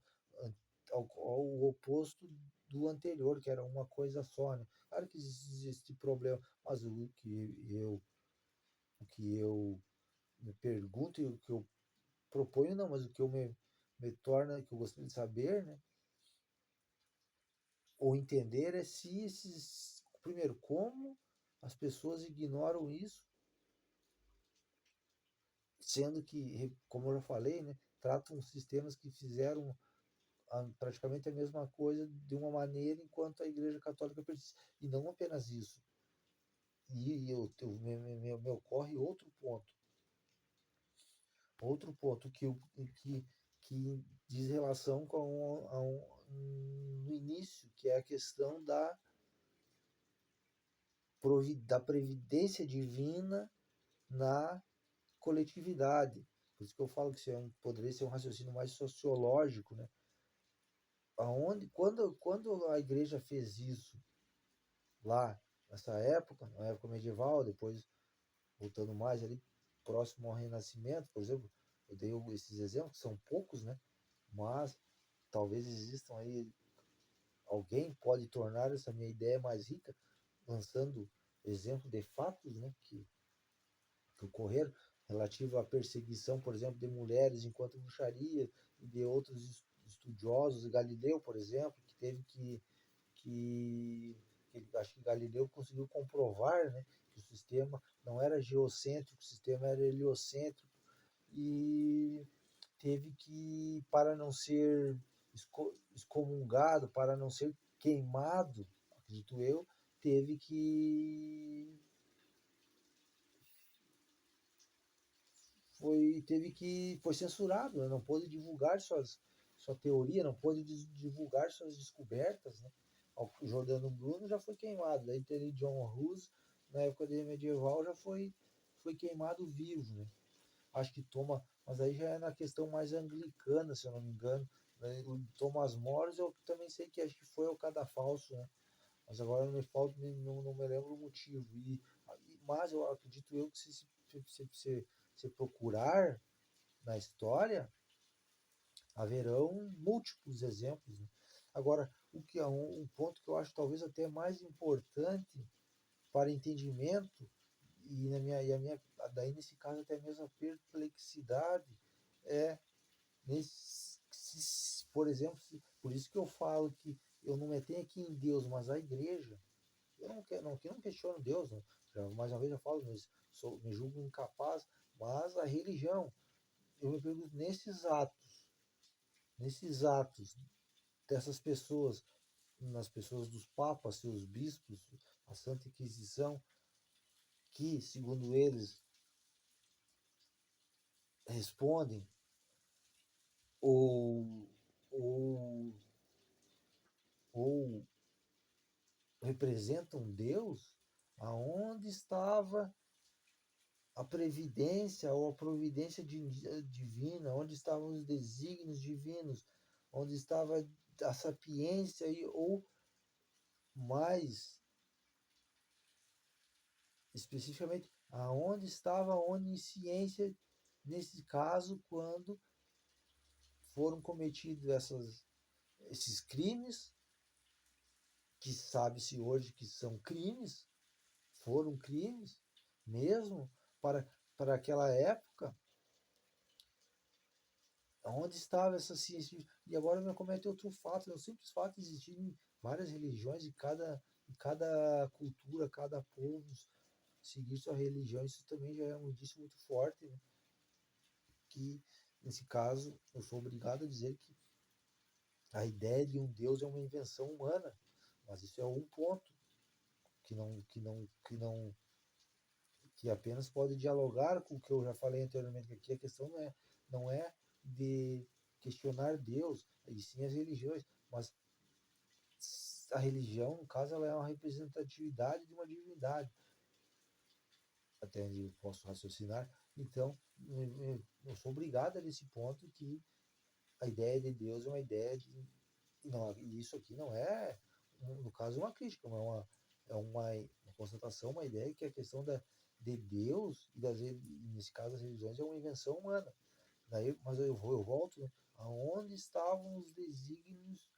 ao oposto do anterior, que era uma coisa só, né? Claro que existe problema, mas o que eu me pergunto e o que eu proponho, não, mas o que eu me torna, que eu gostaria de saber, né? ou entender é se esses, primeiro, como as pessoas ignoram isso, sendo que, como eu já falei, né, tratam sistemas que fizeram praticamente a mesma coisa de uma maneira, enquanto a Igreja Católica persiste. E não apenas isso. Me ocorre outro ponto que diz relação com no início, que é a questão da previdência divina na coletividade. Por isso que eu falo que isso poderia ser um raciocínio mais sociológico, né? Quando a igreja fez isso lá, nessa época, na época medieval, depois voltando mais ali, próximo ao Renascimento, por exemplo, eu dei esses exemplos, que são poucos, né? Mas talvez existam aí, alguém pode tornar essa minha ideia mais rica, lançando exemplo de fatos, né, que ocorreram, relativo à perseguição, por exemplo, de mulheres enquanto bruxaria, e de outros estudiosos, Galileu, por exemplo, que teve que acho que Galileu conseguiu comprovar, né, que o sistema não era geocêntrico, o sistema era heliocêntrico, e teve que, para não ser excomungado, para não ser queimado, acredito eu, teve que foi censurado, né? Não pôde divulgar sua teoria, não pôde divulgar suas descobertas, né? O Jordano Bruno já foi queimado, daí teve John Hus, na época medieval, já foi queimado vivo, né? Acho que mas aí já é na questão mais anglicana, se eu não me engano, né? O Thomas More, eu também sei que acho que foi o cadafalso, né? Mas agora não me falta, não me lembro o motivo. Mas eu acredito eu que se procurar na história, haverão múltiplos exemplos, né? Agora, o que é um ponto que eu acho talvez até mais importante para entendimento, e a minha, daí nesse caso até mesmo a perplexidade, é por exemplo, por isso que eu falo que eu não me tenho aqui em Deus, mas a igreja, eu não questiono Deus, né? Mais uma vez eu falo, me julgo incapaz, mas a religião, eu me pergunto, nesses atos dessas pessoas, nas pessoas dos papas, seus bispos, a Santa Inquisição, que, segundo eles, respondem ou, ou, ou representam Deus, aonde estava a previdência ou a providência divina, onde estavam os desígnios divinos, onde estava a sapiência, ou mais especificamente, aonde estava a onisciência nesse caso, quando foram cometidos esses crimes, que sabe-se hoje que são crimes, foram crimes mesmo para aquela época. Onde estava essa ciência? E agora me comete outro fato, é o simples fato de existirem várias religiões, e cada cultura, cada povo seguir sua religião, isso também já é um indício muito forte, né? Que, nesse caso, eu sou obrigado a dizer que a ideia de um Deus é uma invenção humana, mas isso é um ponto que apenas pode dialogar com o que eu já falei anteriormente, que aqui a questão não é de questionar Deus, e sim as religiões, mas a religião, no caso, ela é uma representatividade de uma divindade, até onde eu posso raciocinar. Então, eu sou obrigado a nesse ponto que a ideia de Deus é uma ideia de. Não, e isso aqui não é, no caso, uma crítica, é uma constatação, uma ideia que a questão de Deus, nesse caso, as religiões, é uma invenção humana. Mas eu volto, né? Aonde estavam os desígnios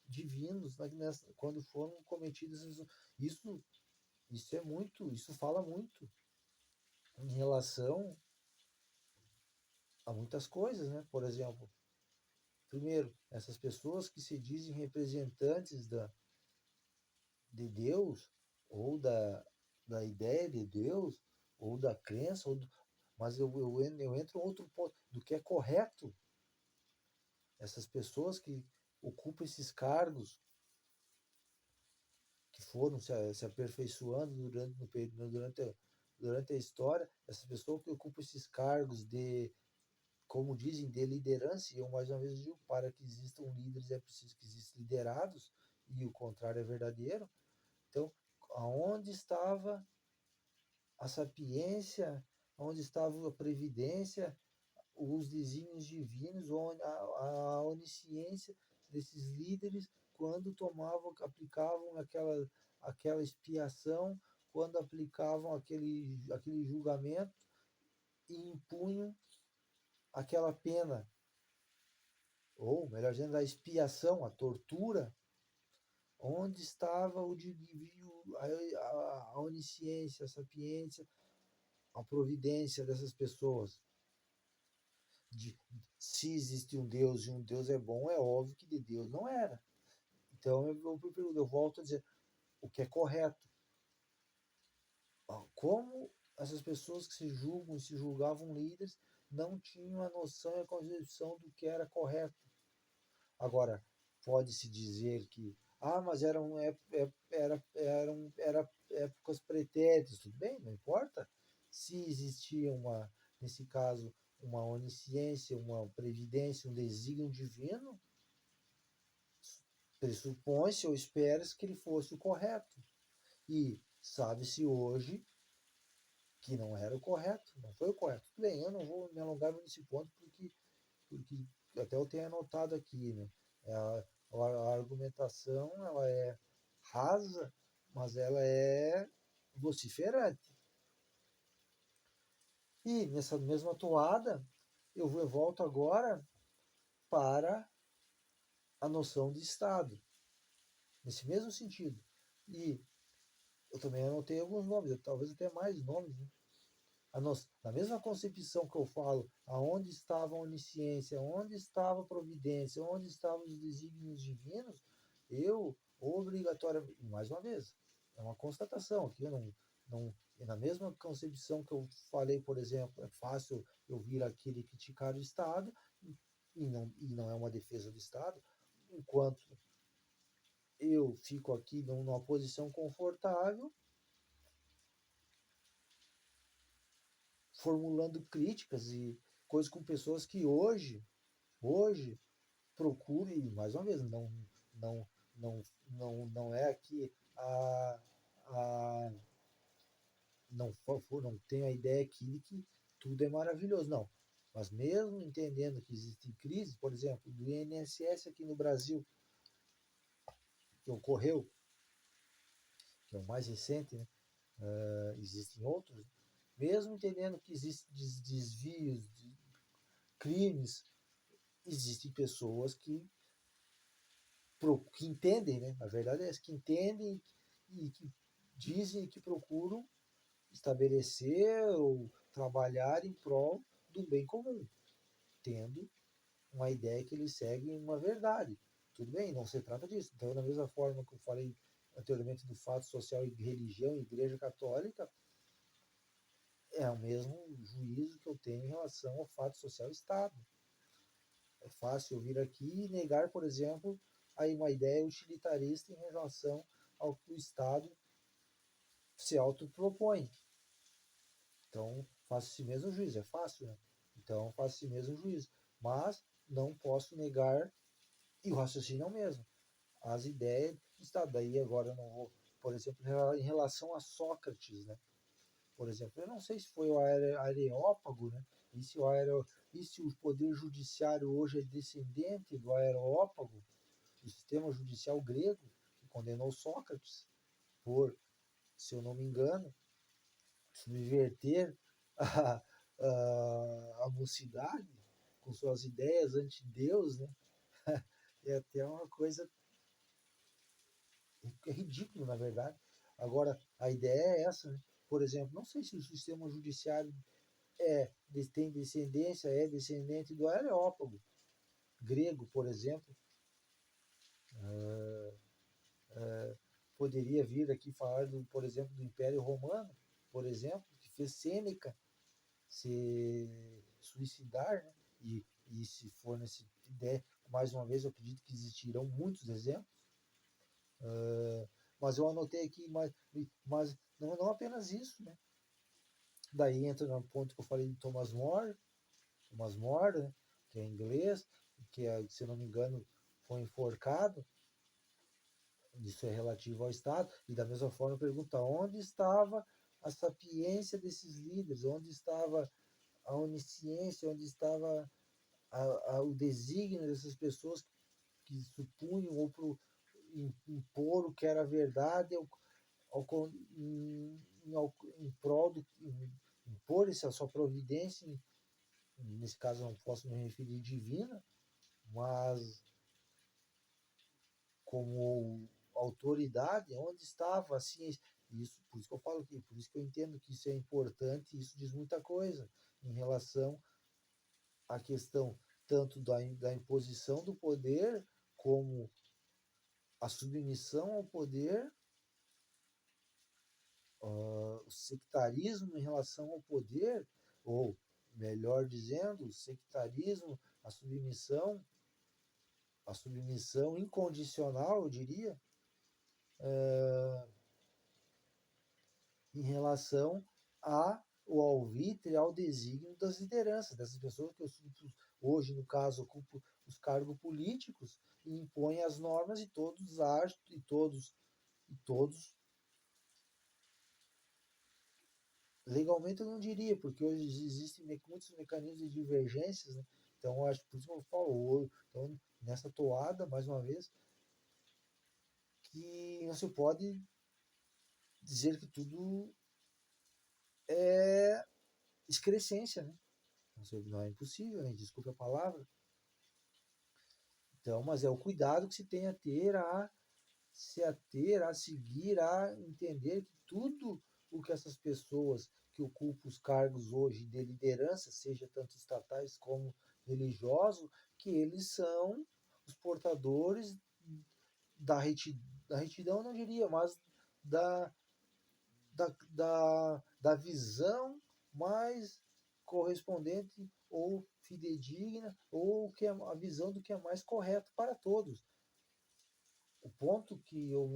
divinos, quando foram cometidos isso isso fala muito em relação a muitas coisas, né? Por exemplo, primeiro, essas pessoas que se dizem representantes de Deus, ou da ideia de Deus, ou da crença, mas eu entro em outro ponto, do que é correto. Essas pessoas que ocupam esses cargos, que foram se aperfeiçoando durante a história, essas pessoas que ocupam esses cargos de, como dizem, de liderança, e eu mais uma vez digo, para que existam líderes é preciso que existam liderados, e o contrário é verdadeiro. Então, aonde estava a sapiência, onde estava a previdência, os desígnios divinos, a onisciência desses líderes quando aplicavam aquela expiação, quando aplicavam aquele julgamento e impunham aquela pena, ou melhor dizendo, a expiação, a tortura, onde estava o divino, a onisciência, a sapiência, a providência dessas pessoas. De, se existe um Deus e um Deus é bom, é óbvio que de Deus não era. Então eu volto a dizer o que é correto. Como essas pessoas que se julgam e se julgavam líderes não tinham a noção e a concepção do que era correto. Agora, pode-se dizer que mas era épocas pretéritas, tudo bem, não importa. Se existia nesse caso, uma onisciência, uma previdência, um desígnio divino, pressupõe-se ou espera-se que ele fosse o correto. E sabe-se hoje que não era o correto, não foi o correto. Tudo bem, eu não vou me alongar nesse ponto porque até eu tenho anotado aqui, né? A argumentação ela é rasa, mas ela é vociferante. E nessa mesma toada, eu volto agora para a noção de Estado, nesse mesmo sentido. E eu também anotei alguns nomes, talvez até mais nomes, né? Na mesma concepção que eu falo, aonde estava a onisciência, onde estava a providência, onde estavam os desígnios divinos, eu obrigatoriamente, mais uma vez, é uma constatação aqui, na mesma concepção que eu falei, por exemplo, é fácil eu vir aqui e criticar o Estado, e não é uma defesa do Estado, enquanto eu fico aqui numa posição confortável, formulando críticas e coisas com pessoas que hoje procure, mais uma vez, não, não é aqui a não tenho a ideia aqui de que tudo é maravilhoso, não. Mas mesmo entendendo que existem crises, por exemplo, do INSS aqui no Brasil, que ocorreu, que é o mais recente, né? Existem outros, mesmo entendendo que existem desvios, crimes, existem pessoas que entendem, né? A verdade é essa, que entendem e que dizem que procuram estabelecer ou trabalhar em prol do bem comum, tendo uma ideia que eles seguem uma verdade. Tudo bem, não se trata disso. Então, da mesma forma que eu falei anteriormente do fato social e religião, igreja católica, é o mesmo juízo que eu tenho em relação ao fato social e Estado. É fácil vir aqui e negar, por exemplo, aí uma ideia utilitarista em relação ao que o Estado se autopropõe. Então, faço esse mesmo juízo. É fácil, né? Então, faço esse mesmo juízo. Mas não posso negar, e o raciocínio é o mesmo, as ideias do Estado. Daí agora eu não vou, por exemplo, em relação a Sócrates, né? Por exemplo, eu não sei se foi o Areópago, né? E se o poder judiciário hoje é descendente do Areópago, do sistema judicial grego, que condenou Sócrates por, se eu não me engano, subverter a mocidade com suas ideias anti-Deus, né? É até uma coisa ridícula, na verdade. Agora, a ideia é essa, né? Por exemplo, não sei se o sistema judiciário tem descendência, é descendente do Areópago grego, por exemplo. poderia vir aqui falar, por exemplo, do Império Romano, por exemplo, que fez Sêneca se suicidar, né? E se for nessa ideia, mais uma vez, eu acredito que existirão muitos exemplos, mas eu anotei aqui, mas não apenas isso, né? Daí entra no ponto que eu falei de Thomas More, né? Que é inglês, que, se não me engano, foi enforcado. Isso é relativo ao Estado. E da mesma forma pergunta onde estava a sapiência desses líderes, onde estava a onisciência, onde estava o desígnio dessas pessoas que supunham ou impor o que era verdade em prol impor a sua providência, nesse caso não posso me referir divina, mas como autoridade, onde estava a ciência? Isso, por isso que eu falo aqui, por isso que eu entendo que isso é importante, isso diz muita coisa em relação à questão tanto da imposição do poder, como a submissão ao poder, o sectarismo em relação ao poder, ou melhor dizendo, o sectarismo, a submissão incondicional, eu diria, em relação ao alvitre, ao desígnio das lideranças, dessas pessoas que hoje, no caso, ocupam os cargos políticos e impõem as normas e todos agem, e todos legalmente eu não diria, porque hoje existem muitos mecanismos de divergências, né? Então, eu acho, por isso que eu falo, então, nessa toada, mais uma vez, que não se pode dizer que tudo é excrescência, né? Não é impossível, né? Desculpe a palavra. Então, mas é o cuidado que se tem a ter, a seguir, a entender que tudo o que essas pessoas que ocupam os cargos hoje de liderança, seja tanto estatais como religiosos, que eles são os portadores da retidão, eu não diria, mas da, da visão mais correspondente ou fidedigna, ou que é a visão do que é mais correto para todos. O ponto que eu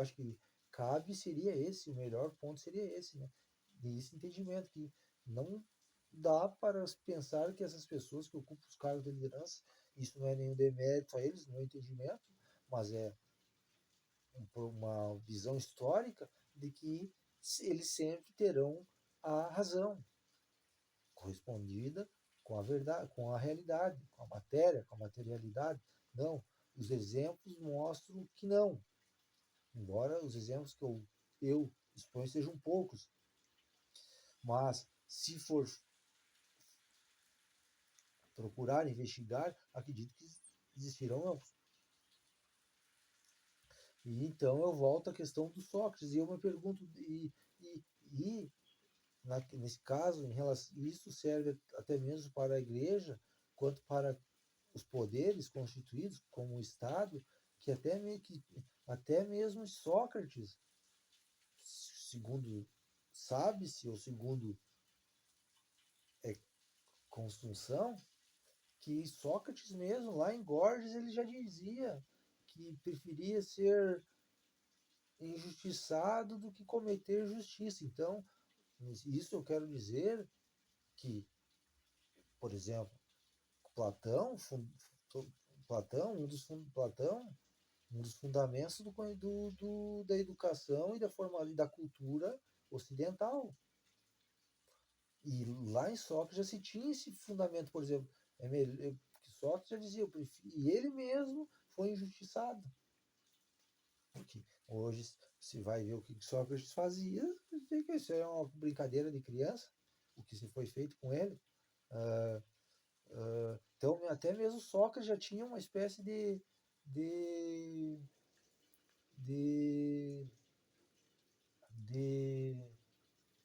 acho que cabe seria esse, o melhor ponto seria esse, né? Desse entendimento, que não dá para pensar que essas pessoas que ocupam os cargos de liderança, isso não é nenhum demérito a eles, no meu entendimento, mas é uma visão histórica de que eles sempre terão a razão correspondida com a verdade, com a realidade, com a matéria, com a materialidade. Não, os exemplos mostram que não. Embora os exemplos que eu exponho sejam poucos, mas se for procurar, investigar, acredito que existirão novos. E então eu volto à questão do Sócrates, e eu me pergunto, e nesse caso, em relação, isso serve até mesmo para a igreja, quanto para os poderes constituídos, como o Estado, até mesmo Sócrates, segundo sabe-se, ou segundo é, construção, que Sócrates mesmo, lá em Gorgias, ele já dizia que preferia ser injustiçado do que cometer justiça. Então, isso eu quero dizer que, por exemplo, Platão, Platão, um dos fundamentos da educação e da cultura ocidental. E lá em Sócrates já se tinha esse fundamento, por exemplo, que Sócrates já dizia, e ele mesmo foi injustiçado. Porque hoje se vai ver o que Sócrates fazia, isso é uma brincadeira de criança, o que se foi feito com ele. Então, até mesmo Sócrates já tinha uma espécie de, de, de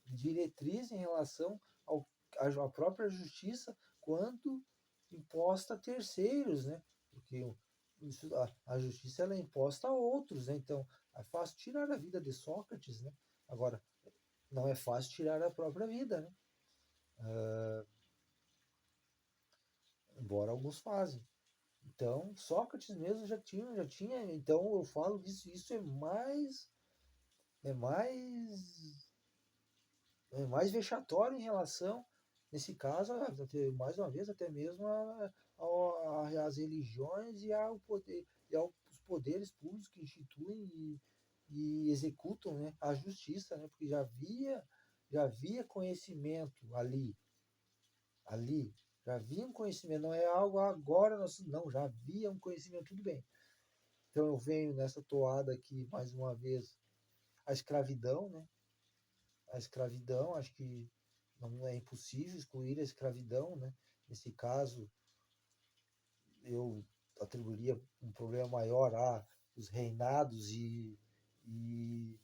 diretriz em relação à própria justiça quanto imposta a terceiros, né? Porque a justiça ela é imposta a outros, né? Então, é fácil tirar a vida de Sócrates, né? Agora, não é fácil tirar a própria vida, né? Embora alguns fazem. Então, Sócrates mesmo já tinha. Então, eu falo disso. Isso é mais, é mais vexatório em relação, nesse caso, mais uma vez, até mesmo às religiões e ao poder, e aos poderes públicos que instituem e executam, né, a justiça, né, porque já havia conhecimento ali, já havia um conhecimento, não é algo agora, não, já havia um conhecimento, tudo bem. Então eu venho nessa toada aqui, mais uma vez, a escravidão, né? A escravidão, acho que não é impossível excluir a escravidão, né? Nesse caso, eu atribuiria um problema maior a os reinados e, e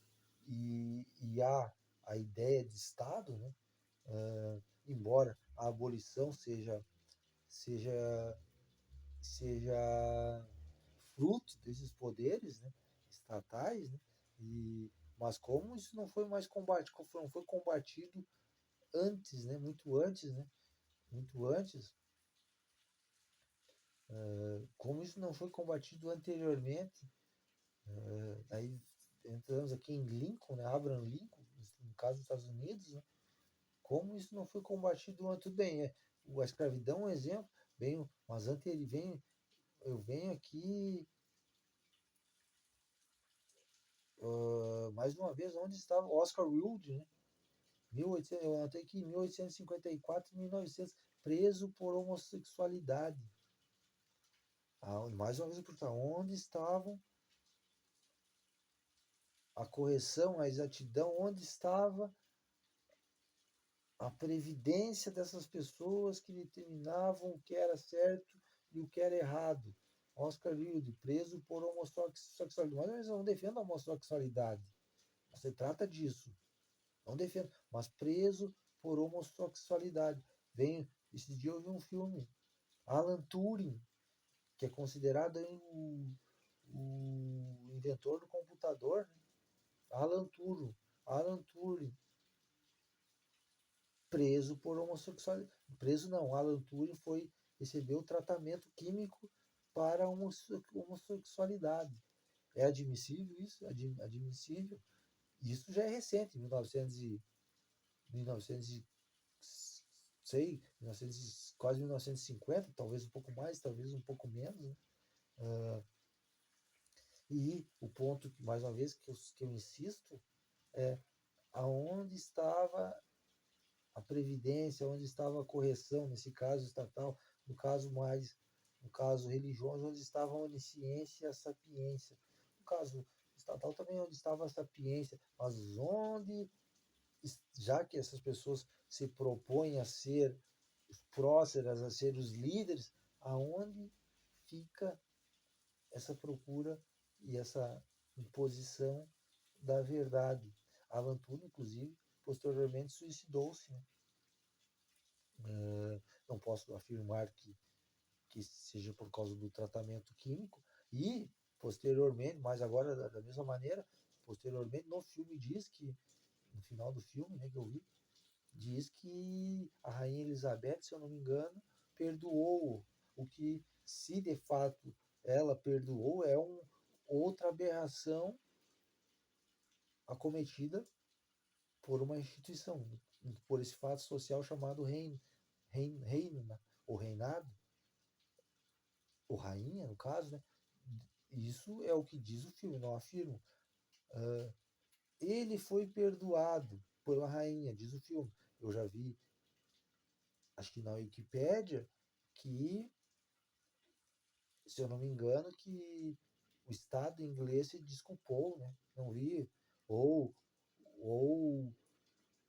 a ideia de Estado, né? Embora a abolição seja, seja fruto desses poderes, né, estatais, né, mas como isso não foi mais combatido, não foi combatido antes, né, muito antes, como isso não foi combatido anteriormente, aí entramos aqui em Lincoln, né, Abraham Lincoln, no caso dos Estados Unidos, né, como isso não foi combatido antes, tudo bem, a escravidão é um exemplo, mas antes eu venho aqui mais uma vez, onde estava Oscar Wilde, né? 1800, eu anotei aqui, 1854 e 1900, preso por homossexualidade. Mais uma vez, onde estavam a correção, a exatidão, onde estava a previdência dessas pessoas que determinavam o que era certo e o que era errado. Oscar Wilde, preso por homossexualidade. Mas eu não defendo a homossexualidade. Não se trata disso. Não defendo, mas preso por homossexualidade. Esse dia eu vi um filme, Alan Turing, que é considerado aí o inventor do computador, né? Alan Turing, preso por homossexualidade. Preso não, Alan Turing recebeu tratamento químico para a homossexualidade. É admissível isso? Admissível? Isso já é recente, 1900 sei, 1900, quase 1950, talvez um pouco mais, talvez um pouco menos, né? E o ponto, mais uma vez, que eu insisto, é aonde estava a previdência, onde estava a correção, nesse caso estatal, no caso religioso, onde estava a onisciência e a sapiência. No caso estatal também, onde estava a sapiência, mas onde, já que essas pessoas se propõem a ser próceras, a ser os líderes, aonde fica essa procura e essa imposição da verdade. Alan Turing, inclusive, posteriormente suicidou-se, né? Não posso afirmar que seja por causa do tratamento químico, e posteriormente, mas agora da mesma maneira, posteriormente no filme diz que, no final do filme, né, que eu vi, diz que a rainha Elizabeth, se eu não me engano, perdoou, o que, se de fato ela perdoou, é outra aberração acometida por uma instituição, por esse fato social chamado reino, né? Ou reinado, ou rainha, no caso, né? Isso é o que diz o filme, não afirmo. Ele foi perdoado pela rainha, diz o filme. Eu já vi, acho que na Wikipédia, que, se eu não me engano, que o Estado inglês se desculpou, né? Não vi, ou, ou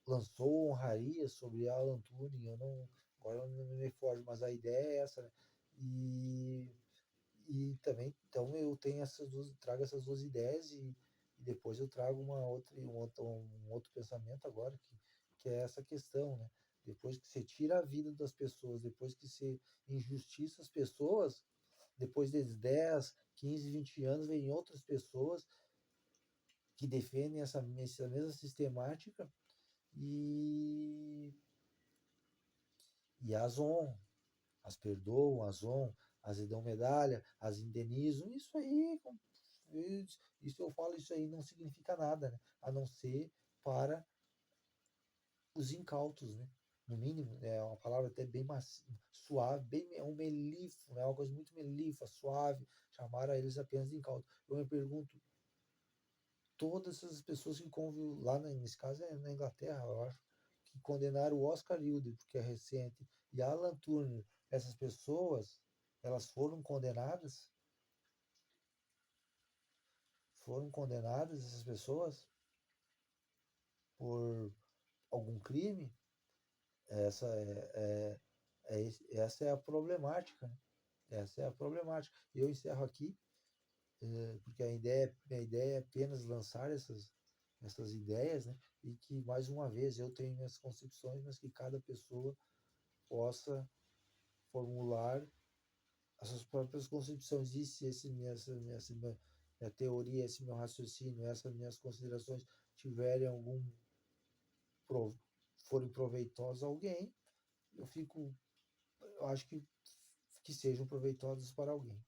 lançou honraria sobre Alan Turing, agora eu não me recordo, mas a ideia é essa, né? E também, então eu trago essas duas ideias e depois eu trago um outro pensamento agora, que é essa questão, né? Depois que você tira a vida das pessoas, depois que você injustiça as pessoas, depois de 10, 15, 20 anos, vem outras pessoas que defendem essa mesma sistemática e, e as honram, as perdoam, as honram, as dão medalha, as indenizam. Isso eu falo, isso aí não significa nada, né? A não ser para os incautos, né? No mínimo, é uma palavra até bem suave, bem é um melifo, né? Uma coisa muito melifa, suave, chamaram eles apenas de incautos. Eu me pergunto, todas essas pessoas que convivem lá, nesse caso é na Inglaterra, eu acho, que condenaram o Oscar Wilde, porque é recente, e Alan Turner, essas pessoas, elas foram condenadas essas pessoas por algum crime. Essa essa é a problemática, né? Essa é a problemática. Eu encerro aqui, porque a ideia é apenas lançar essas ideias, né? E que, mais uma vez, eu tenho minhas concepções, mas que cada pessoa possa formular as suas próprias concepções. E se essa minha teoria, esse meu raciocínio, essas minhas considerações tiverem forem proveitosas a alguém, eu acho que sejam proveitosas para alguém.